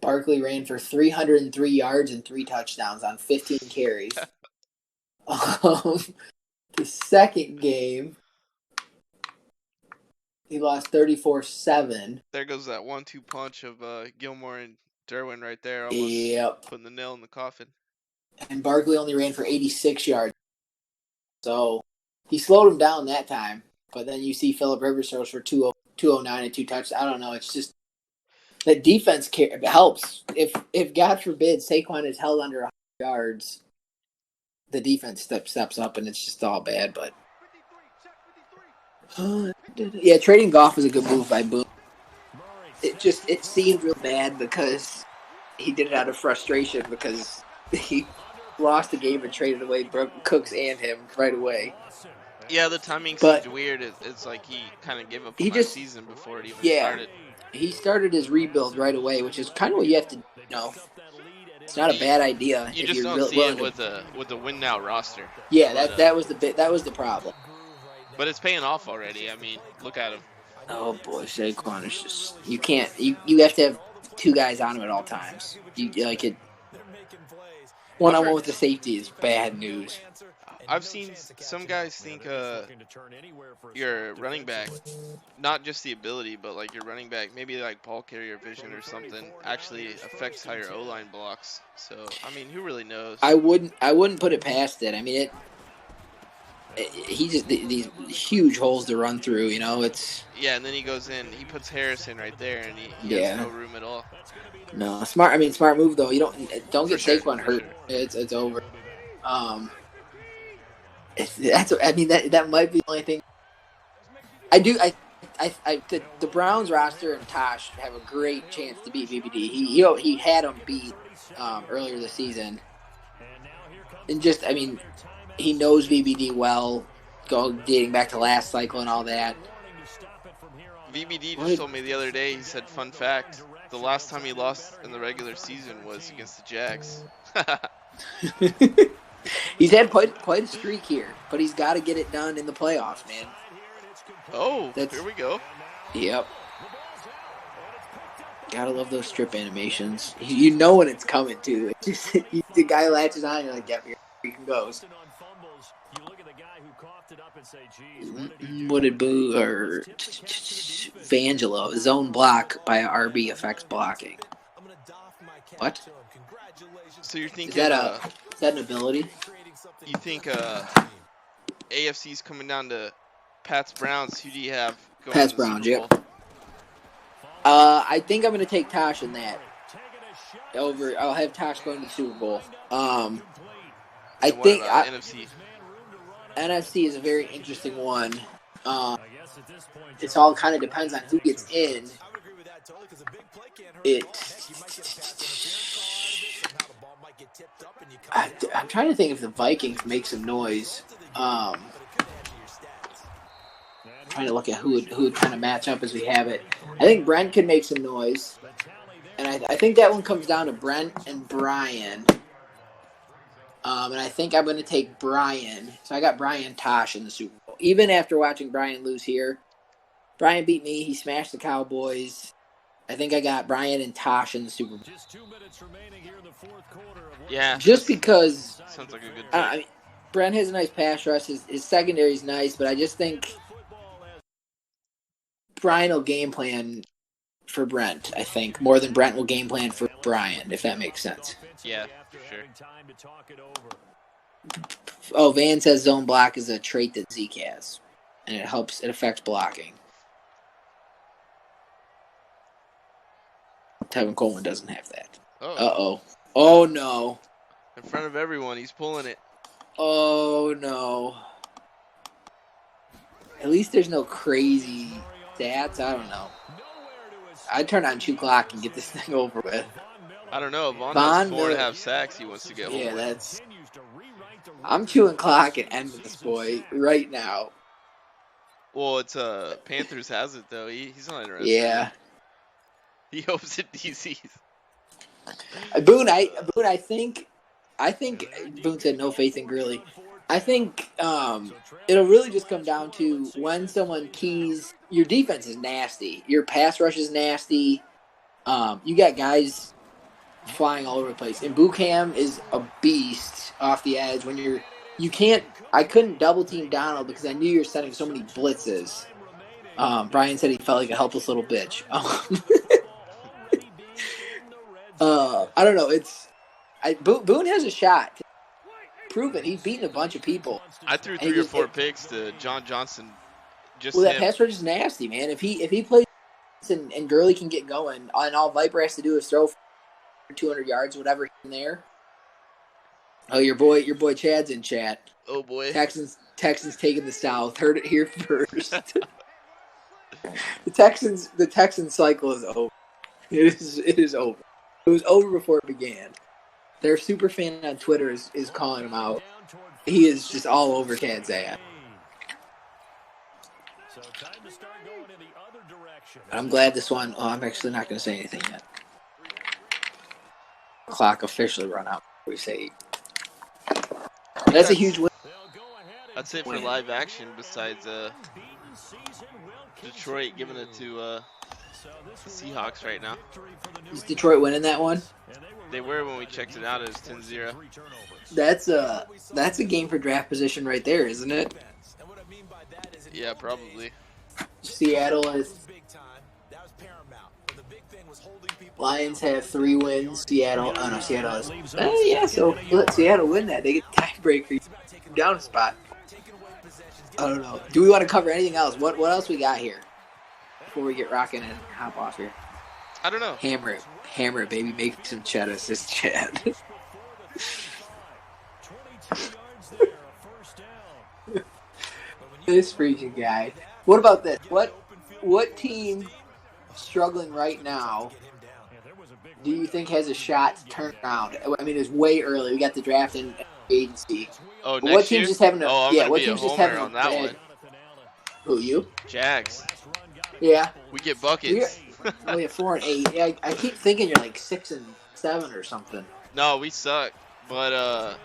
Barkley ran for 303 yards and 3 touchdowns on 15 carries. The second game, he lost 34-7. There goes that 1-2 punch of Gilmore and Derwin right there, almost putting the nail in the coffin. And Barkley only ran for 86 yards. So he slowed him down that time. But then you see Phillip Rivers throws for 209 and 2 touchdowns. I don't know. It's just that defense helps. If God forbid Saquon is held under 100 yards, the defense steps up and it's just all bad. But yeah, trading Goff was a good move by Boone. It seemed real bad because he did it out of frustration because he lost the game and traded away Cooks and him right away. Yeah, the timing seemed weird. It's like he kind of gave up on the season before it even started. He started his rebuild right away, which is kind of what you have to know. It's not a bad idea. You just don't see it with a win now roster. Yeah, that was the problem. But it's paying off already. I mean, look at him. Oh boy, Saquon is just you have to have 2 guys on him at all times. One-on-one with the safety is bad news. I've seen some guys think your running back, not just the ability, but like your running back, maybe like ball carrier vision or something, actually affects how your O-line blocks. So, I mean, who really knows? I wouldn't put it past it. I mean, he just these huge holes to run through. You know, it's and then he goes in. He puts Harrison right there, and he has yeah. no room at all. No, smart. I mean, smart move though. You don't For get sure, Saquon for hurt. sure. It's over. That's. I mean, that might be the only thing. I do. The Browns roster and Tosh have a great chance to beat VBD. He had him beat earlier this season, and just I mean, he knows VBD well, dating back to last cycle and all that. VBD just told me the other day. He said, "Fun fact: the last time he lost in the regular season was against the Jags." He's had quite a streak here, but he's got to get it done in the playoffs, man. Oh, here we go. Yep. Gotta love those strip animations. You know when it's coming, too. It's just the guy latches on, you're like, yep, here he goes. What did Boo or Vangelo zone block by RB affects blocking? What? So you're thinking is that an ability? You think AFC's coming down to Pats Browns? Who do you have going Pats to the Browns, Super Bowl? yep. I think I'm gonna take Tosh in that. I'll have Tosh going to the Super Bowl. I think NFC. NFC is a very interesting one. It all kind of depends on who gets in. I'm trying to think if the Vikings make some noise. Trying to look at who would kind of match up as we have it. I think Brent could make some noise, and I think that one comes down to Brent and Brian. And I think I'm going to take Brian. So I got Brian Tosh in the Super Bowl. Even after watching Brian lose here, Brian beat me. He smashed the Cowboys. I think I got Brian and Tosh in the Super Bowl. Yeah. Just because sounds like a good pick. I mean, Brent has a nice pass rush. His secondary is nice, but I just think Brian will game plan for Brent, I think, more than Brent will game plan for Brian, if that makes sense. Yeah, for sure. Oh, Van says zone block is a trait that Zeke has, and it affects blocking. Tevin Coleman doesn't have that. Uh-oh. Oh, no. In front of everyone, he's pulling it. Oh, no. At least there's no crazy stats. I don't know. I'd turn on Chew Clock and get this thing over with. I don't know. Vaughn has 4.5 sacks he wants to get home with. I'm chewing clock and ending this boy right now. Well, it's Panthers has it, though. He's not interested. Yeah. He hopes it DCs. Boone, I think Boone said no faith in Gurley. I think it'll really just come down to when someone keys. Your defense is nasty. Your pass rush is nasty. You got guys flying all over the place. And Bucam is a beast off the edge. I couldn't double team Donald because I knew you were sending so many blitzes. Brian said he felt like a helpless little bitch. I don't know. Boone has a shot. Prove it. He's beaten a bunch of people. I threw 3 or 4 picks to John Johnson. That pass rush is nasty, man. If he plays and Gurley can get going, and all Viper has to do is throw for 200 yards, whatever in there. Oh, your boy Chad's in chat. Oh boy. Texans taking the South. Heard it here first. The Texans cycle is over. It is over. It was over before it began. Their super fan on Twitter is calling him out. He is just all over Chad's ass. I'm glad this one. Oh, I'm actually not going to say anything yet. Clock officially run out. We say that's a huge win. That's it for live action. Besides Detroit giving it to the Seahawks right now. Is Detroit winning that one? They were when we checked it out. It was 10-0. That's a game for draft position right there, isn't it? Yeah, probably. Seattle is. Lions have 3 wins. Seattle is. Yeah, so let Seattle win that. They get the tiebreaker down a spot. I don't know. Do we want to cover anything else? What else we got here before we get rocking and hop off here? I don't know. Hammer it, baby. Make some Chad assist, Chad. This freaking guy. What about this? What team struggling right now do you think has a shot to turn around? I mean, it's way early. We got the draft and agency. Oh, But next what team's year? just having a I'm yeah? gonna What be a team's just homer having on a that bad? one. Who you? Jags. Yeah. We get buckets. Oh yeah, 4-8. Yeah, I keep thinking you're like 6-7 or something. No, we suck, but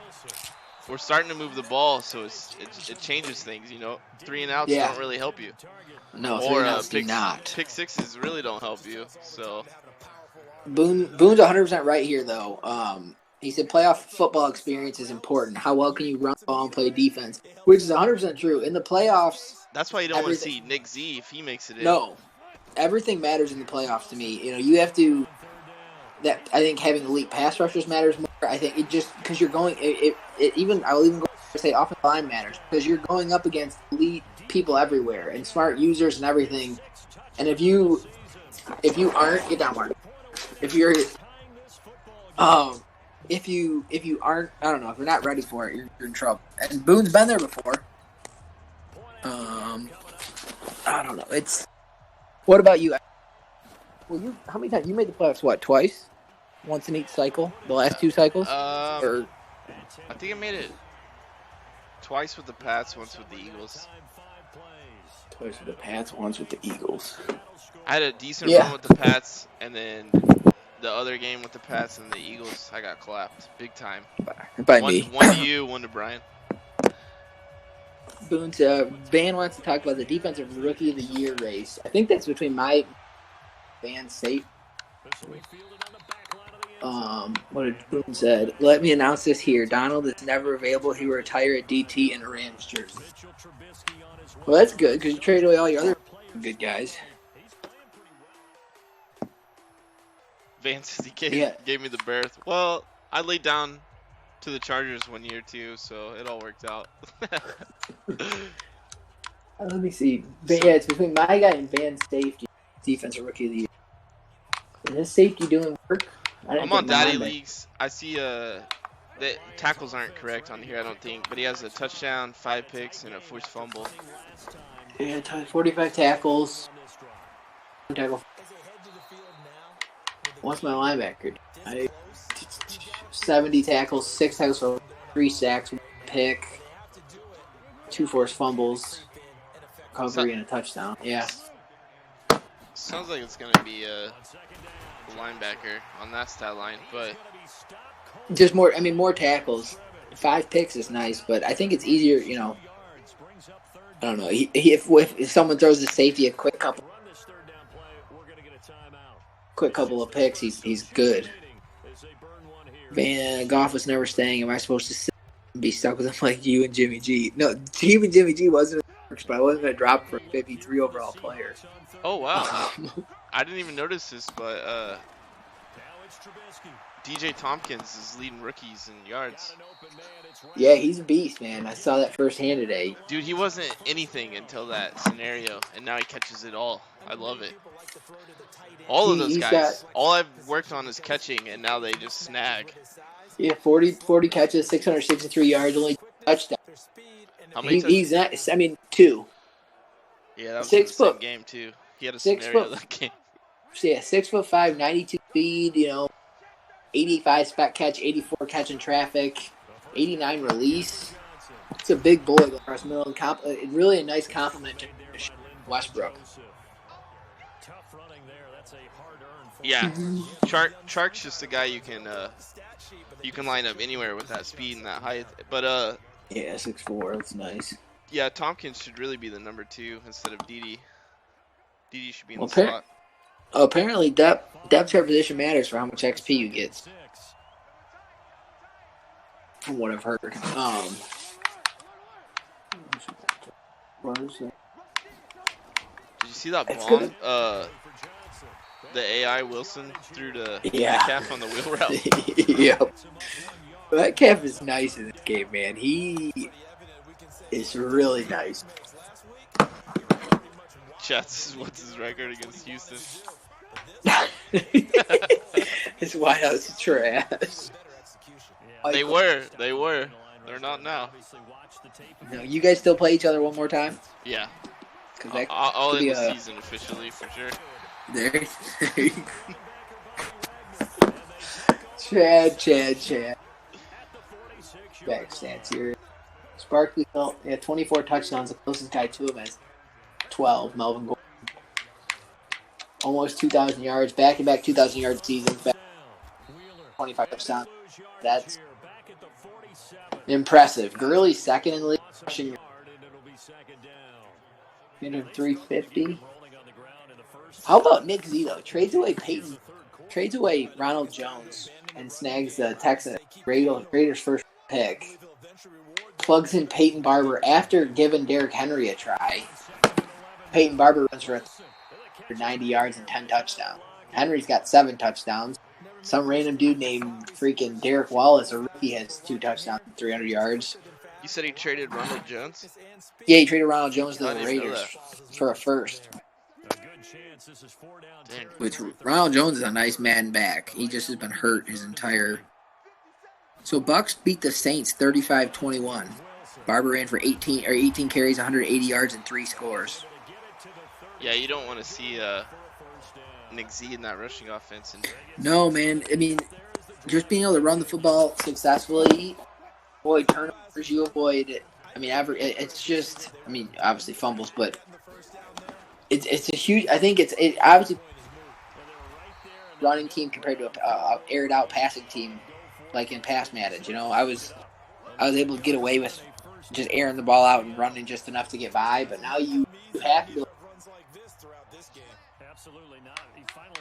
we're starting to move the ball, so it changes things. 3-and-outs Yeah. don't really help you, No, or 3-and-outs do not. pick sixes really don't help you. So Boone's 100% right here though. He said playoff football experience is important. How well can you run the ball and play defense? Which is 100% true. In the playoffs, that's why you don't want to see Nick Z if he makes it in. no, everything matters in the playoffs to me. You have to. That I think having elite pass rushers matters more. I think it just because you're going. I will even go to say offensive line matters because you're going up against elite people everywhere and smart users and everything. And if you aren't, get down, Mark. If you aren't, I don't know, if you're not ready for it, you're in trouble. And Boone's been there before. I don't know. What about you? Well, how many times you made the playoffs? What, twice? Once in each cycle? The last two cycles? I think I made it twice with the Pats, once with the Eagles. Twice with the Pats, once with the Eagles. I had a decent run with the Pats, and then the other game with the Pats and the Eagles, I got clapped big time. By me. One to you, one to Brian. Boone's Van wants to talk about the defensive rookie of the year race. I think that's between my Van Safe. What did Boone said? Let me announce this here. Donald is never available. He will retire at DT in a Rams jersey. Well, that's good because you traded away all your other good guys. Van says he gave me the berth. Well, I laid down to the Chargers 1 year too, so it all worked out. Let me see. It's between my guy and Van's safety, defensive rookie of the year. Is this safety doing work? I'm on Daddy Leagues. I see the tackles aren't correct on here, I don't think, but he has a touchdown, 5 picks, and a forced fumble. Yeah, 45 tackles. What's my linebacker? 70 tackles, 6 tackles for 3 sacks, 1 pick, 2 forced fumbles, recovery, and a touchdown. Yeah. Sounds like it's going to be a linebacker on that stat line, but just more tackles. 5 picks is nice, but I think it's easier, I don't know. If someone throws the safety a quick couple of picks, he's good. Man, Goff was never staying. Am I supposed to be stuck with him like you and Jimmy G? No, even Jimmy G wasn't in the works, but I wasn't going to drop for a 53 overall player. Oh, wow. I didn't even notice this, but DJ Tompkins is leading rookies in yards. Yeah, he's a beast, man. I saw that firsthand today. Dude, he wasn't anything until that scenario, and now he catches it all. I love it. All of those guys. All I've worked on is catching, and now they just snag. Yeah, 40 catches, 663 yards, only touchdowns. How many he's not, 2. Yeah, that was the same game, too. He had a scenario that game. Yeah, 6'5", 92 speed, 85 spot catch, 84 catch in traffic, 89 release. It's a big boy going across the middle. And really a nice compliment to Westbrook. Yeah, Chark's just a guy you can line up anywhere with that speed and that height. But yeah, 6'4", that's nice. Yeah, Tompkins should really be the number 2 instead of Dede. Dede should be in the slot. Apparently, depth chart position matters for how much XP you get. From what I've heard. Did you see that bomb? The AI Wilson threw to Metcalf on the wheel route. Yep. Metcalf is nice in this game, man. is really nice. Chats, what's his record against Houston? His wideout's trash. They were. They're not now. No, you guys still play each other one more time? Yeah. That I'll could end the season officially for sure. There. Chad. Back stats here. Sparkley had 24 touchdowns. The closest guy to him has 12. Melvin Gordon. Almost 2,000 yards. Back-to-back 2,000-yard seasons. 25 touchdowns. That's impressive. Gurley's second in the league. Rushing 350. How about Nick Zito? Trades away Ronald Jones and snags the Texans Raiders' first pick. Plugs in Peyton Barber after giving Derrick Henry a try. Peyton Barber runs for 90 yards and 10 touchdowns. Henry's got 7 touchdowns. Some random dude named freaking Derek Wallace, a rookie, has 2 touchdowns and 300 yards. You said he traded Ronald Jones? Yeah, he traded Ronald Jones to the Raiders for a first. Which Ronald Jones is a nice man back. He just has been hurt his entire. So Bucks beat the Saints 35-21. Barber ran for 18 carries, 180 yards, and 3 scores. Yeah, you don't want to see Nick Z in that rushing offense. No, man. I mean, just being able to run the football successfully, avoid turnovers, you avoid it. I mean, it's just. I mean, obviously fumbles, but it's a huge. I think it obviously running team compared to a aired out passing team, like in past Madden. You know, I was able to get away with just airing the ball out and running just enough to get by, but now you have to.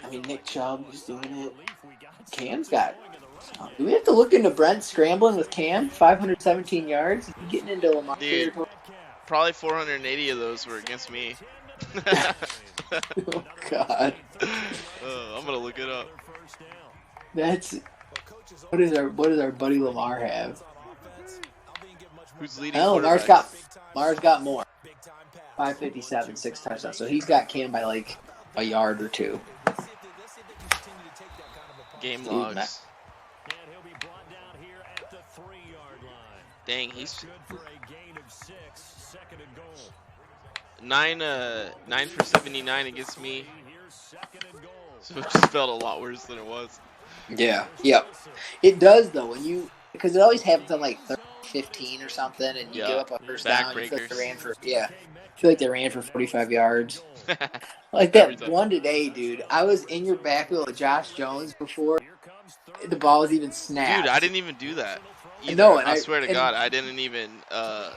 I mean, Nick Chubb is doing it. Cam's got. Do we have to look into Brent scrambling with Cam? 517 yards. Is he getting into Lamar? Dude, probably 480 of those were against me. Oh God. I'm gonna look it up. That's. What does our buddy Lamar have? Who's leading? Oh, Lamar's got more. 557, 6 touchdowns. So he's got Cam by like a yard or 2. Game logs. Dang, he's 9 for 79 against me. So it just felt a lot worse than it was. Yeah. Yep. It does though because it always happens on like 15 or something, and you give up a first down. You feel like they ran for 45 yards. Like that one today, dude. I was in your backfield with Josh Jones before the ball was even snapped. Dude, I didn't even do that. No, I swear to God, I didn't even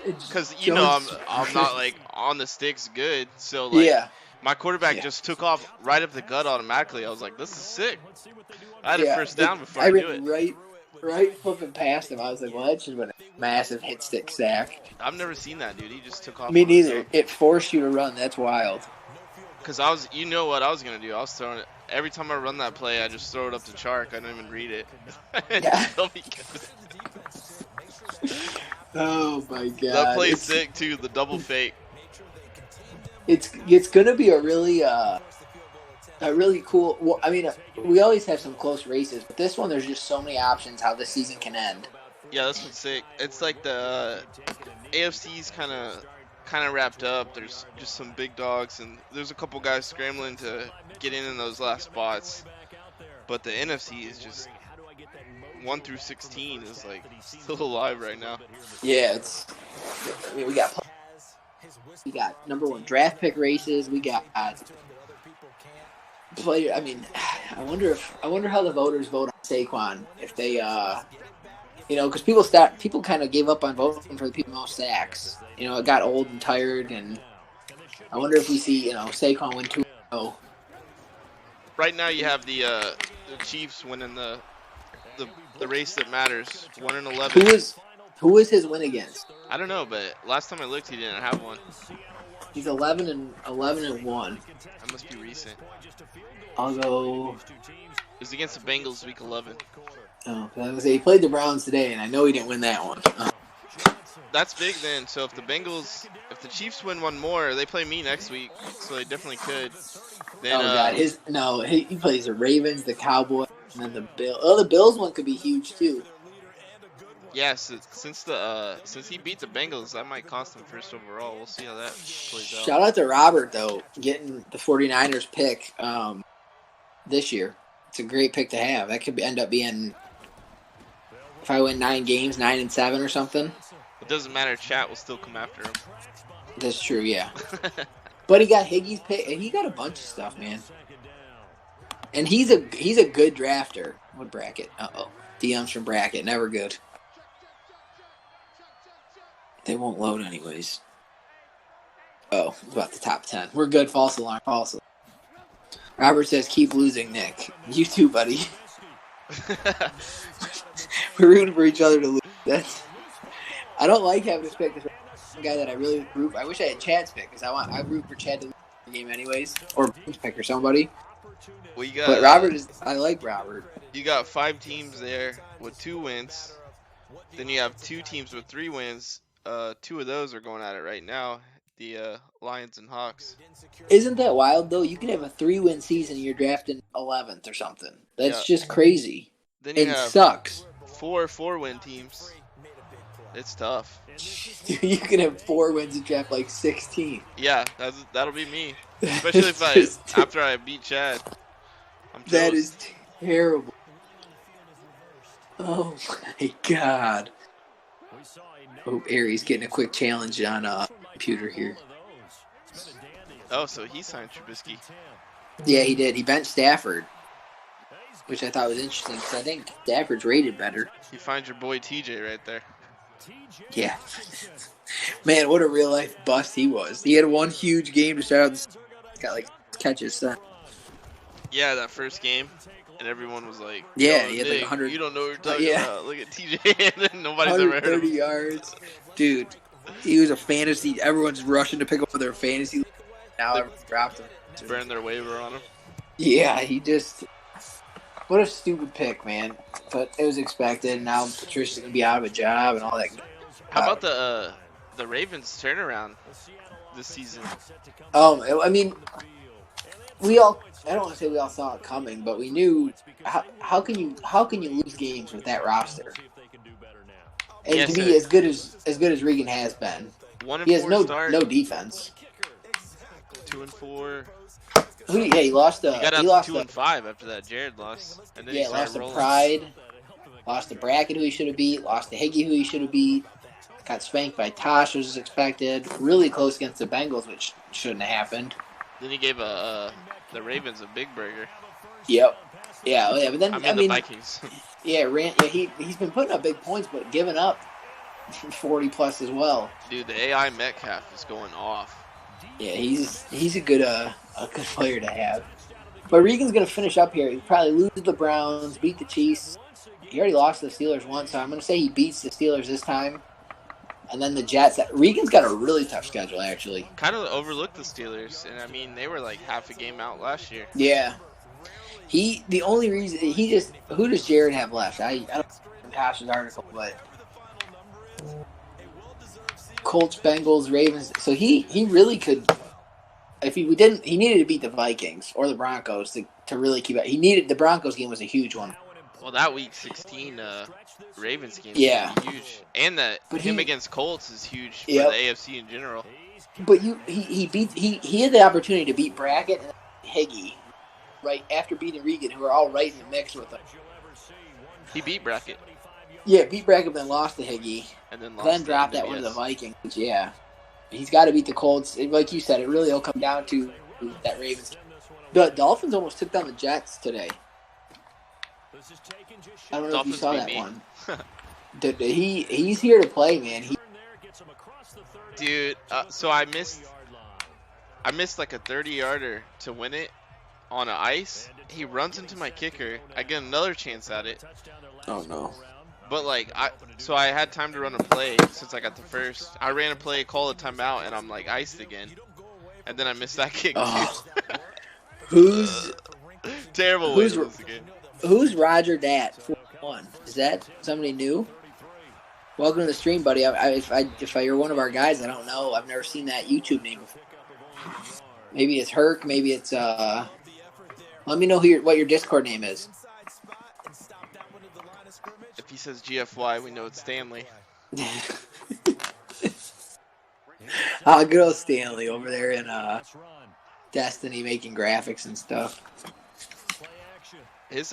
because you know I'm not like on the sticks good, so like my quarterback just took off right up the gut automatically. I was like, this is sick. I had a first down before I knew it. Right flipping past him. I was like, well, that should have been a massive hit stick sack. I've never seen that, dude. He just took off. Me neither. It forced you to run. That's wild. Because you know what I was going to do? I was throwing it. Every time I run that play, I just throw it up to Chark. I don't even read it. Yeah. Oh, my God. That play's sick, too. The double fake. It's going to be a really cool. Well, I mean, we always have some close races, but this one, there's just so many options how this season can end. Yeah, this one's sick. It's like the AFC's kind of wrapped up. There's just some big dogs, and there's a couple guys scrambling to get in those last spots. But the NFC is just 1 through 16 is like still alive right now. Yeah, we got number 1 draft pick races. We got player. I mean, I wonder how the voters vote on Saquon if they because people kind of gave up on voting for the people most sacks. You know, it got old and tired, and I wonder if we see Saquon win 2-0. Right now, you have the Chiefs winning the race that matters, 1-11. Who is his win against? I don't know, but last time I looked, he didn't have one. He's 11-1. That must be recent. I'll go. It was against the Bengals, week 11. Oh, I was gonna say he played the Browns today, and I know he didn't win that one. that's big then. So if the Chiefs win one more, they play me next week, so they definitely could. Then Oh God, he plays the Ravens, the Cowboys, and then the Bills. Oh, the Bills one could be huge too. yeah, since he beat the Bengals, that might cost him first overall. We'll see how that plays out. Shout out to Robert though, getting the 49ers pick this year. It's a great pick to have. That could end up being, if I win 9 games, 9-7 or something. It doesn't matter. Chat will still come after him. That's true, yeah. But he got Higgie's pick, and he got a bunch of stuff, man. And he's a good drafter. What bracket? DMs from bracket, never good. They won't load anyways. Oh, about the top 10. We're good. False alarm. False alarm. Robert says, keep losing, Nick. You too, buddy. We're rooting for each other to lose. I don't like having to pick this guy that I really root. I wish I had Chad's pick because I root for Chad to lose the game anyways, or pick or somebody. Well, but Robert I like Robert. You got 5 teams there with 2 wins. Then you have 2 teams with 3 wins. 2 of those are going at it right now. The Lions and Hawks. Isn't that wild though? You can have a 3-win season and you're drafting 11th or something. That's just crazy. Then you have sucks. 4 4-win teams. It's tough. You can have 4 wins and draft like 16. Yeah, that'll be me. Especially after I beat Chad. That is terrible. Oh my God. Oh, Aries getting a quick challenge on computer here. Oh, so he signed Trubisky. Yeah, he did. He benched Stafford, which I thought was interesting because I think Stafford's rated better. You find your boy TJ right there. Yeah. Man, what a real life bust he was. He had one huge game to start out. Got like catches. Son. Yeah, that first game, and everyone was like, "Yeah, he had like 100." You don't know what you're talking about. Look at TJ, and nobody's ever heard of him. 130 yards, dude. He was a fantasy. Everyone's rushing to pick up their fantasy. Now everyone's dropped him. Burn their waiver on him. Yeah, he just. What a stupid pick, man. But it was expected. Now Patricia's gonna be out of a job and all that. How about the Ravens turnaround this season? I mean, we all. I don't want to say we all saw it coming, but we knew. How can you lose games with that roster? And to be as good as Regan has been, he has no defense. 2-4. He lost. He got out to 2-5 after that Jared loss, and then he lost to rolling. Pride, lost to Brackett, who he should have beat, lost to Higgy, who he should have beat. Got spanked by Tosh, as expected. Really close against the Bengals, which shouldn't have happened. Then he gave the Ravens a big burger. Yep. Yeah, but then I mean the Vikings. He's been putting up big points, but giving up 40 plus as well. Dude, the AI Metcalf is going off. Yeah, he's a good player to have. But Regan's gonna finish up here. He probably lose the Browns, beat the Chiefs. He already lost to the Steelers once, so I'm gonna say he beats the Steelers this time. And then the Jets. Regan's got a really tough schedule, actually. Kind of overlooked the Steelers, and I mean they were like half a game out last year. Yeah. The only reason who does Jared have left? I don't know from Tosh's article, but Colts, Bengals, Ravens. So he really could. If he needed to beat the Vikings or the Broncos to really keep it. The Broncos game was a huge one. Well, that week 16 Ravens game is huge, and him against Colts is huge for the AFC in general. But he had the opportunity to beat Brackett and Higgy right after beating Regan, who are all right in the mix with him. He beat Brackett. Yeah, beat Brackett, then lost to Higgy, and then dropped that one to the Vikings. Yeah, he's got to beat the Colts. Like you said, it really will come down to that Ravens. The Dolphins almost took down the Jets today. I don't know if you saw that one. He's here to play, man. Dude, so I missed like a 30-yarder to win it on ice. He runs into my kicker. I get another chance at it. Oh no. But I had time to run a play since I got the first. I ran a play, called a timeout, and I'm like iced again. And then I missed that kick too. Who's terrible way to lose the game. Who's Roger Dat? 41. Is that somebody new? Welcome to the stream, buddy. If you're one of our guys, I don't know. I've never seen that YouTube name before. Maybe it's Herc. Maybe it's Let me know what your Discord name is. If he says GFY, we know it's Stanley. Good old Stanley over there in Destiny making graphics and stuff. His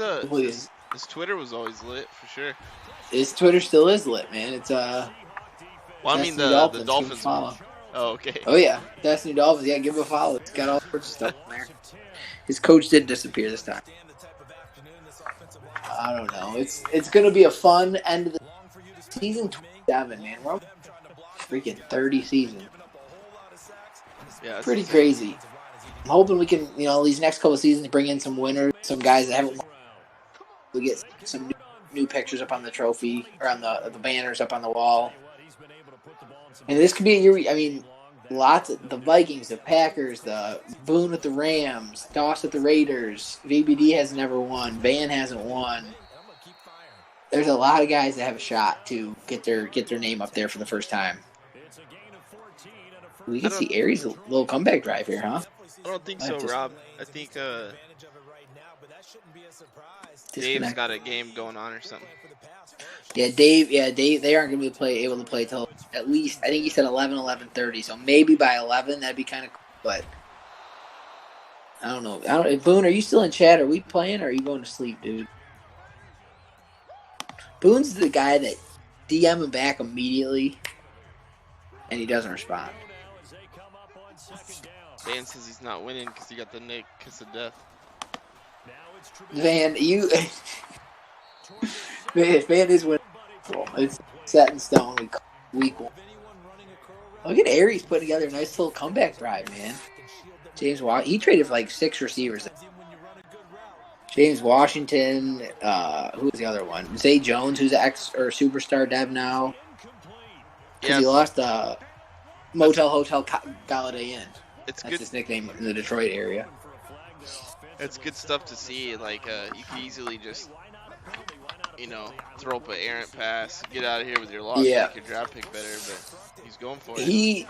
Twitter was always lit for sure. His Twitter still is lit, man. It's Well, I mean the Dolphins one. Oh, okay. Oh yeah, Destiny Dolphins. Yeah, give him a follow. It's got all sorts of stuff on there. His coach did disappear this time. I don't know. It's gonna be a fun end of the season. 27, man. We're freaking 30 season. Yeah, pretty crazy. I'm hoping we can, these next couple of seasons bring in some winners, some guys that haven't won. We get some new pictures up on the trophy or on the banners up on the wall. And this could be a year. I mean, lots of the Vikings, the Packers, the Boone with the Rams, Doss with the Raiders. VBD has never won. Van hasn't won. There's a lot of guys that have a shot to get their name up there for the first time. We can see Aries' little comeback drive here, huh? I don't think so, Rob. I think Dave's got a game going on or something. Yeah, Dave. They aren't going to be able to play till at least, I think he said 11:30. So maybe by 11, that'd be kind of cool. But I don't know. Boone, are you still in chat? Are we playing or are you going to sleep, dude? Boone's the guy that DM him back immediately, and he doesn't respond. Dan says he's not winning because he got the Nick kiss of death. Van, Van is winning. It's set in stone. Week 1. Look at Aries putting together a nice little comeback drive, man. James Washington, he traded for like 6 receivers. James Washington, who was the other one? Zay Jones, who's an superstar dev now. Because he lost Motel Hotel Galladay Inn. That's his nickname in the Detroit area. It's good stuff to see. Like, you can easily just, throw up an errant pass, get out of here with your loss, make your draft pick better, but he's going for it.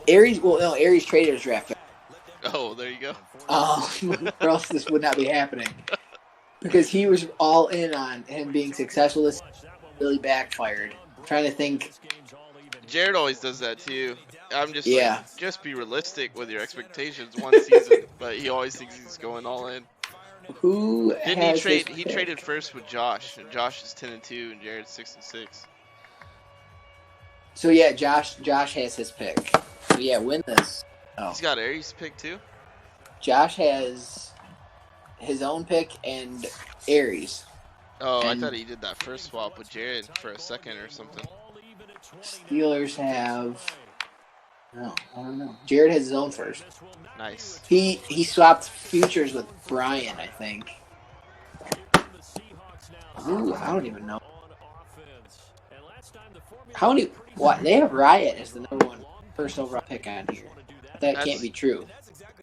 Aries traded his draft pick. Oh, there you go. Or else this would not be happening. Because he was all in on him being successful. This really backfired. I'm trying to think. Jared always does that too. I'm just just be realistic with your expectations one season, but he always thinks he's going all in. Who didn't he trade? He traded first with Josh. And Josh is 10-2, and Jared's 6-6. So yeah, Josh has his pick. So yeah, win this. Oh. He's got Aries' pick too. Josh has his own pick and Aries. Oh, I thought he did that first swap with Jared for a second or something. Steelers have. No, I don't know. Jared has his own first. Nice. He swapped futures with Brian, I think. Ooh, I don't even know. How many? What? They have Riot as the number 1 first overall pick on here. That can't be true.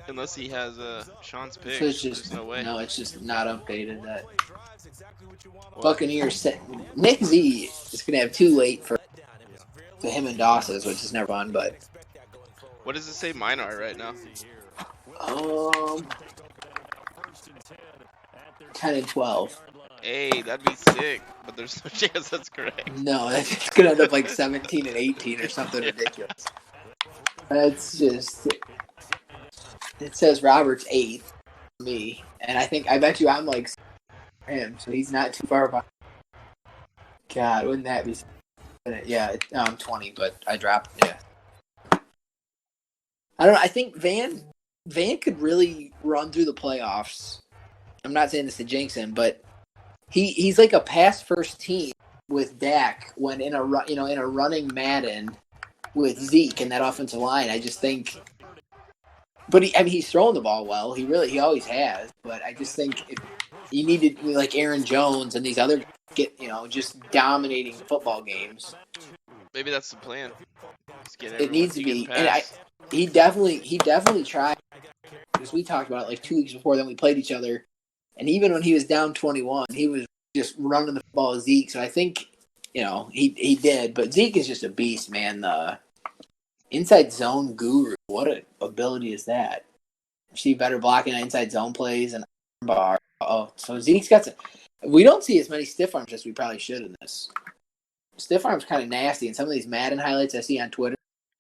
Unless he has Sean's pick. So it's just, no way. No, it's just not updated. That Buccaneers set. Nick Z is gonna have too late for him and Dawson's, which is never fun. But what does it say mine are right now? 10 and 12. Hey, that'd be sick, but there's no chance that's correct. No, it's gonna end up like 17 and 18 or something ridiculous. That's just. It says Robert's 8th, me, and I bet you I'm like him, so he's not too far behind. God, wouldn't that be? Yeah, I'm 20, but I dropped. Yeah, I don't know. I think Van could really run through the playoffs. I'm not saying this to jinx him, but he's like a pass first team with Dak when in a running Madden with Zeke and that offensive line. I just think. But he's throwing the ball well. He always has. But I just think if you needed like Aaron Jones and these other guys just dominating football games. Maybe that's the plan. It needs to be, and he definitely tried. Because we talked about it like 2 weeks before then we played each other, and even when he was down 21, he was just running the ball with Zeke. So I think he did. But Zeke is just a beast, man. The inside zone guru. What an ability is that? See better blocking inside zone plays and bar. Oh, so Zeke's got some. We don't see as many stiff arms as we probably should in this. Stiff arm's kind of nasty, and some of these Madden highlights I see on Twitter.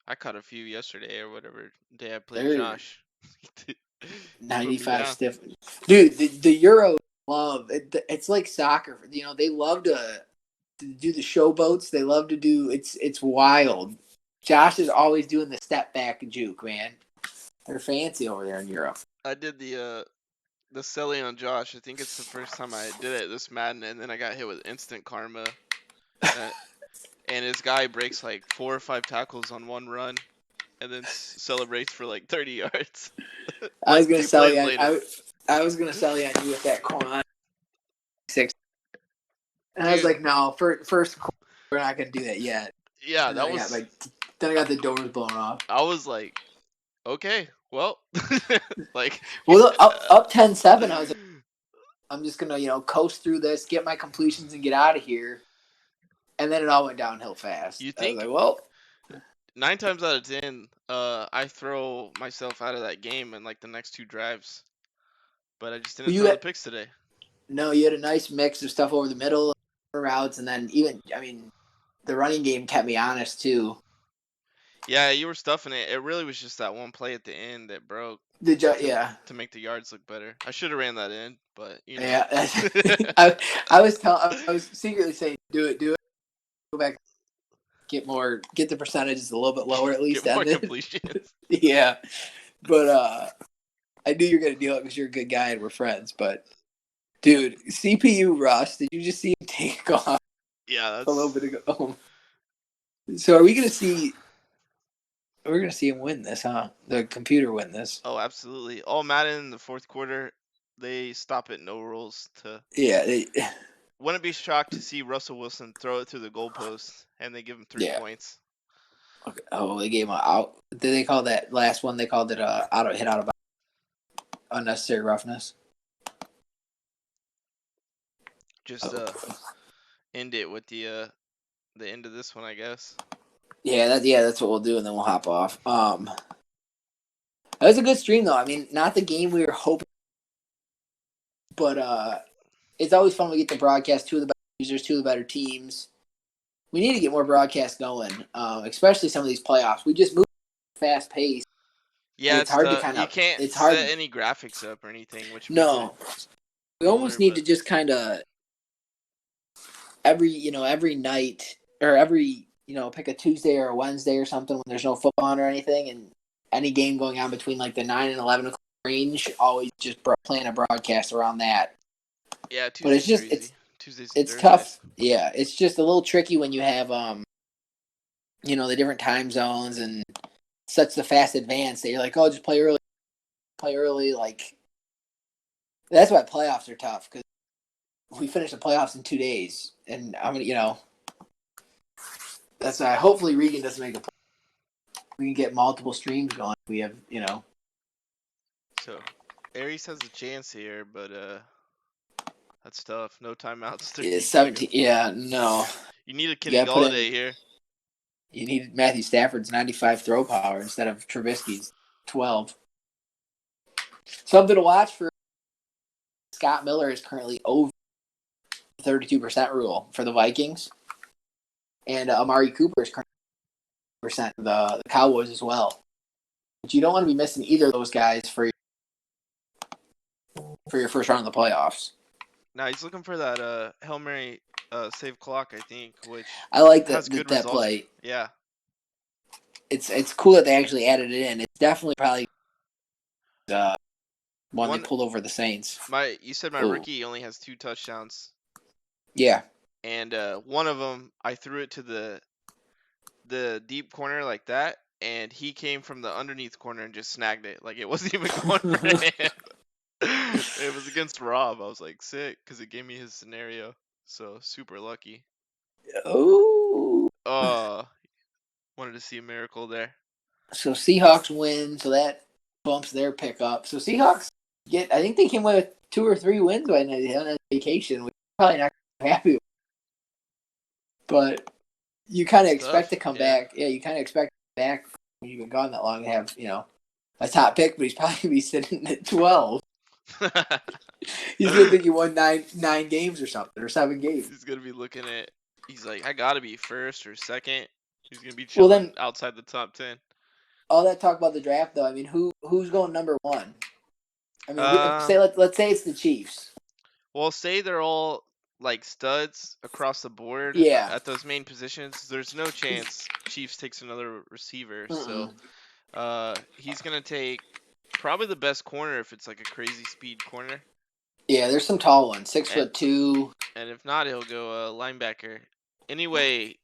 I caught a few yesterday or whatever day I played They're Josh. He put me 95 down. stiff. Dude, the Euros love it. It's like soccer. They love to do the showboats. They love to do. It's wild. Josh is always doing the step back juke, man. They're fancy over there in Europe. I did the selling on Josh. I think it's the first time I did it this Madden, and then I got hit with instant karma. And his guy breaks like 4 or 5 tackles on one run, and then celebrates for like 30 yards. I was gonna 2 sell plays you. later. I was gonna sell you on you with that Quan 6, and I was Dude. like, no, first we're not gonna do that yet. Yeah, And that then was. then I got the doors blown off. I was like, okay, well, like. Well, up 10-7, I was like, I'm just gonna coast through this, get my completions, and get out of here. And then it all went downhill fast. You I was think? like, well, 9 times out of 10, I throw myself out of that game in like the next 2 drives, but I just didn't throw the picks today. No, you had a nice mix of stuff over the middle routes, and then the running game kept me honest too. Yeah, you were stuffing it. It really was just that one play at the end that broke. To make the yards look better. I should have ran that in, but Yeah, I was secretly saying, do it, go back, get the percentages a little bit lower at least. Get more completions. Yeah, but I knew you were gonna deal it because you're a good guy and we're friends. But dude, CPU Russ, did you just see him take off? Yeah, that's a little bit ago. So are we gonna see? We're gonna see him win this, huh? The computer win this. Oh, absolutely. All Madden in the fourth quarter, they stop at no rules to. Yeah. Wouldn't be shocked to see Russell Wilson throw it through the goalpost and they give him 3 points. Okay. Oh, they gave him out. Did they call that last one? They called it hit out of bounds. Unnecessary roughness. Just end it with the end of this one, I guess. Yeah, that's what we'll do, and then we'll hop off. That was a good stream, though. I mean, not the game we were hoping, but it's always fun when we get to broadcast 2 of the better users, 2 of the better teams. We need to get more broadcasts going, especially some of these playoffs. We just move fast pace. Yeah, it's hard to kind of. You can't set any graphics up or anything. Which no, we almost need to just kind of every night or every pick a Tuesday or a Wednesday or something when there's no football on or anything, and any game going on between like the 9 and 11 o'clock range, always just plan a broadcast around that. Yeah, Tuesdays but it's just it's tough. Yeah, it's just a little tricky when you have the different time zones and such the fast advance that you're like, oh, just play early. Like that's why playoffs are tough because we finish the playoffs in 2 days, and I'm gonna that's why hopefully Regan doesn't make a play. We can get multiple streams going. We have So Aries has a chance here, but that's tough. No timeouts. It's 17. Yeah, no. You need a Kenny Galladay here. You need Matthew Stafford's 95 throw power instead of Trubisky's 12. Something to watch for. Scott Miller is currently over the 32% rule for the Vikings, and Amari Cooper is currently 30% of the Cowboys as well. But you don't want to be missing either of those guys for your first round of the playoffs. Now he's looking for that Hail Mary save clock, I think, which I like that results. play. Yeah, it's cool that they actually added it in. It's definitely probably one they pulled over the Saints. You said my rookie only has 2 touchdowns. Yeah, and one of them I threw it to the deep corner like that, and he came from the underneath corner and just snagged it. Like it wasn't even going for him. It was against Rob. I was like sick because it gave me his scenario. So super lucky. Oh. Wanted to see a miracle there. So Seahawks win, so that bumps their pick up. So Seahawks I think they came away with 2 or 3 wins by now. They had a vacation, which probably not happy with. But you kind of It's expect tough. to come Yeah. back. Yeah, you kind of expect to come back when you've been gone that long to have, a top pick, but he's probably going to be sitting at 12. He's going to think he won nine games or something, or 7 games. He's gonna be looking at. He's like, I gotta be first or second. He's gonna be Well, chilling then, outside the top 10. all that talk about the draft, though, I mean, who's going number 1? I mean, Uh, let's say it's the Chiefs. well, say they're all like studs across the board Yeah. at those main positions. There's no chance Chiefs takes another receiver. Mm-mm. So, he's gonna take probably the best corner if it's like a crazy speed corner. Yeah, there's some tall ones, And 6'2". and if not, he'll go linebacker. Anyway,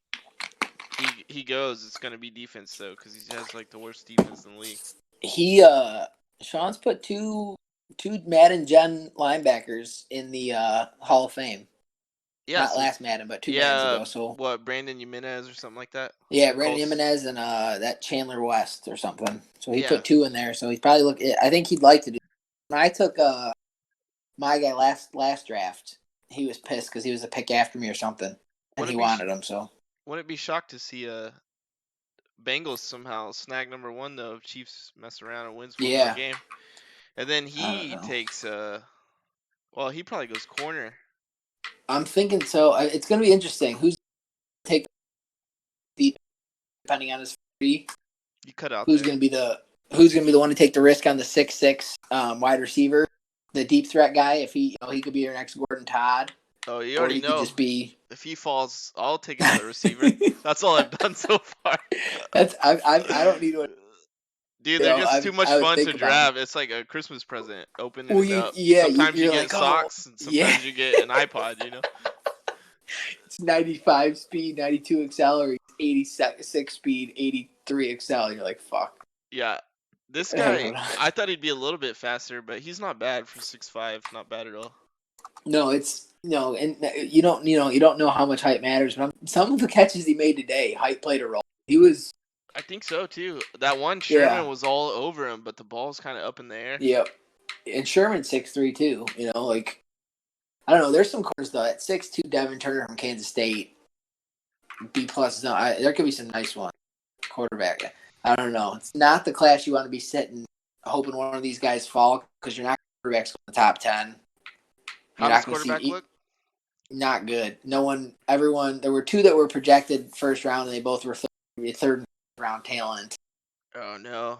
he goes. It's gonna be defense though, because he has like the worst defense in the league. Sean's put two Madden Gen linebackers in the Hall of Fame. Yeah, Not so last Madden, but 2 Maddens yeah, ago. So what, Brandon Jimenez or something like that? yeah, The Brandon Colts. Jimenez and that Chandler West or something. So he Yeah. put 2 in there. So he's probably I think he'd like to do. When I took my guy last draft, he was pissed because he was a pick after me or something, and he wanted him. So Wouldn't be shocked to see Bengals somehow snag number 1 though if Chiefs mess around and wins one more game. And then he takes well, he probably goes corner. I'm thinking so. It's going to be interesting. Who's take depending on his free? You cut out Who's there. going to be the one to take the risk on the 6'6" wide receiver, the deep threat guy? If he could be your next Gordon Todd. Oh, you already know. Could just be. If he falls, I'll take another receiver. That's all I've done so far. I don't need one. Dude, they're just too much fun to draft. It's like a Christmas present. Opening it up. Yeah, sometimes you get like, socks, and sometimes you get an iPod. It's 95 speed, 92 accelerate, 86 speed, 83 accelerate. You're like, fuck. Yeah, this guy, I thought he'd be a little bit faster, but he's not bad for 6'5". Not bad at all. No, and you don't know how much height matters. But some of the catches he made today, height played a role. He was. I think so too. That one Sherman was all over him, but the ball's kind of up in the air. Yep, and Sherman's 6'3" too. Like I don't know. There's some corners though. At 6'2", Devin Turner from Kansas State, B+. There could be some nice ones. Quarterback. I don't know. It's not the class you want to be sitting, hoping one of these guys fall because you're not quarterbacks in the top 10. How does quarterback look? Not good. No one. Everyone. There were 2 that were projected first round, and they both were third round talent. Oh no.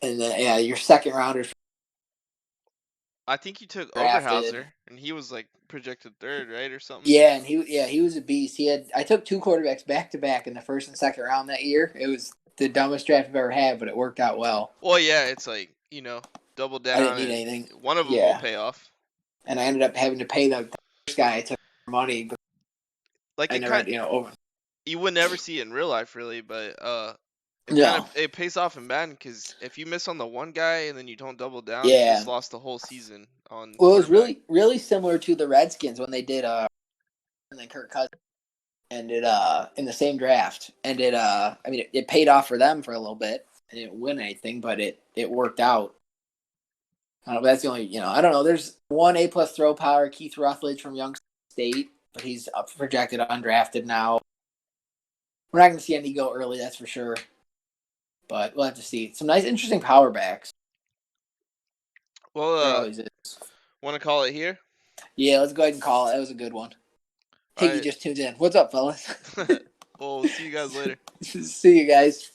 And then your second rounders. I think you took Oberhauser, and he was like projected 3rd, right, or something. Yeah, and he was a beast. I took 2 quarterbacks back to back in the 1st and 2nd round that year. It was the dumbest draft I've ever had, but it worked out well. Well, yeah, it's like double down. I didn't need anything. One of them will pay off. And I ended up having to pay the first guy I took money. But like I never, over. You would never see it in real life, really, but it pays off in Madden because if you miss on the one guy and then you don't double down, you just lost the whole season on. Well, it was really similar to the Redskins when they did and then Kirk Cousins and it in the same draft, and it paid off for them for a little bit. I didn't win anything, but it worked out. I don't know, but that's the only I don't know. There's one A+ throw power, Keith Rutledge from Young State, but he's projected undrafted now. We're not going to see any go early, that's for sure. But we'll have to see. Some nice, interesting power backs. Well, want to call it here? Yeah, let's go ahead and call it. That was a good one. He just tuned in. What's up, fellas? Well, we'll see you guys later. See you guys.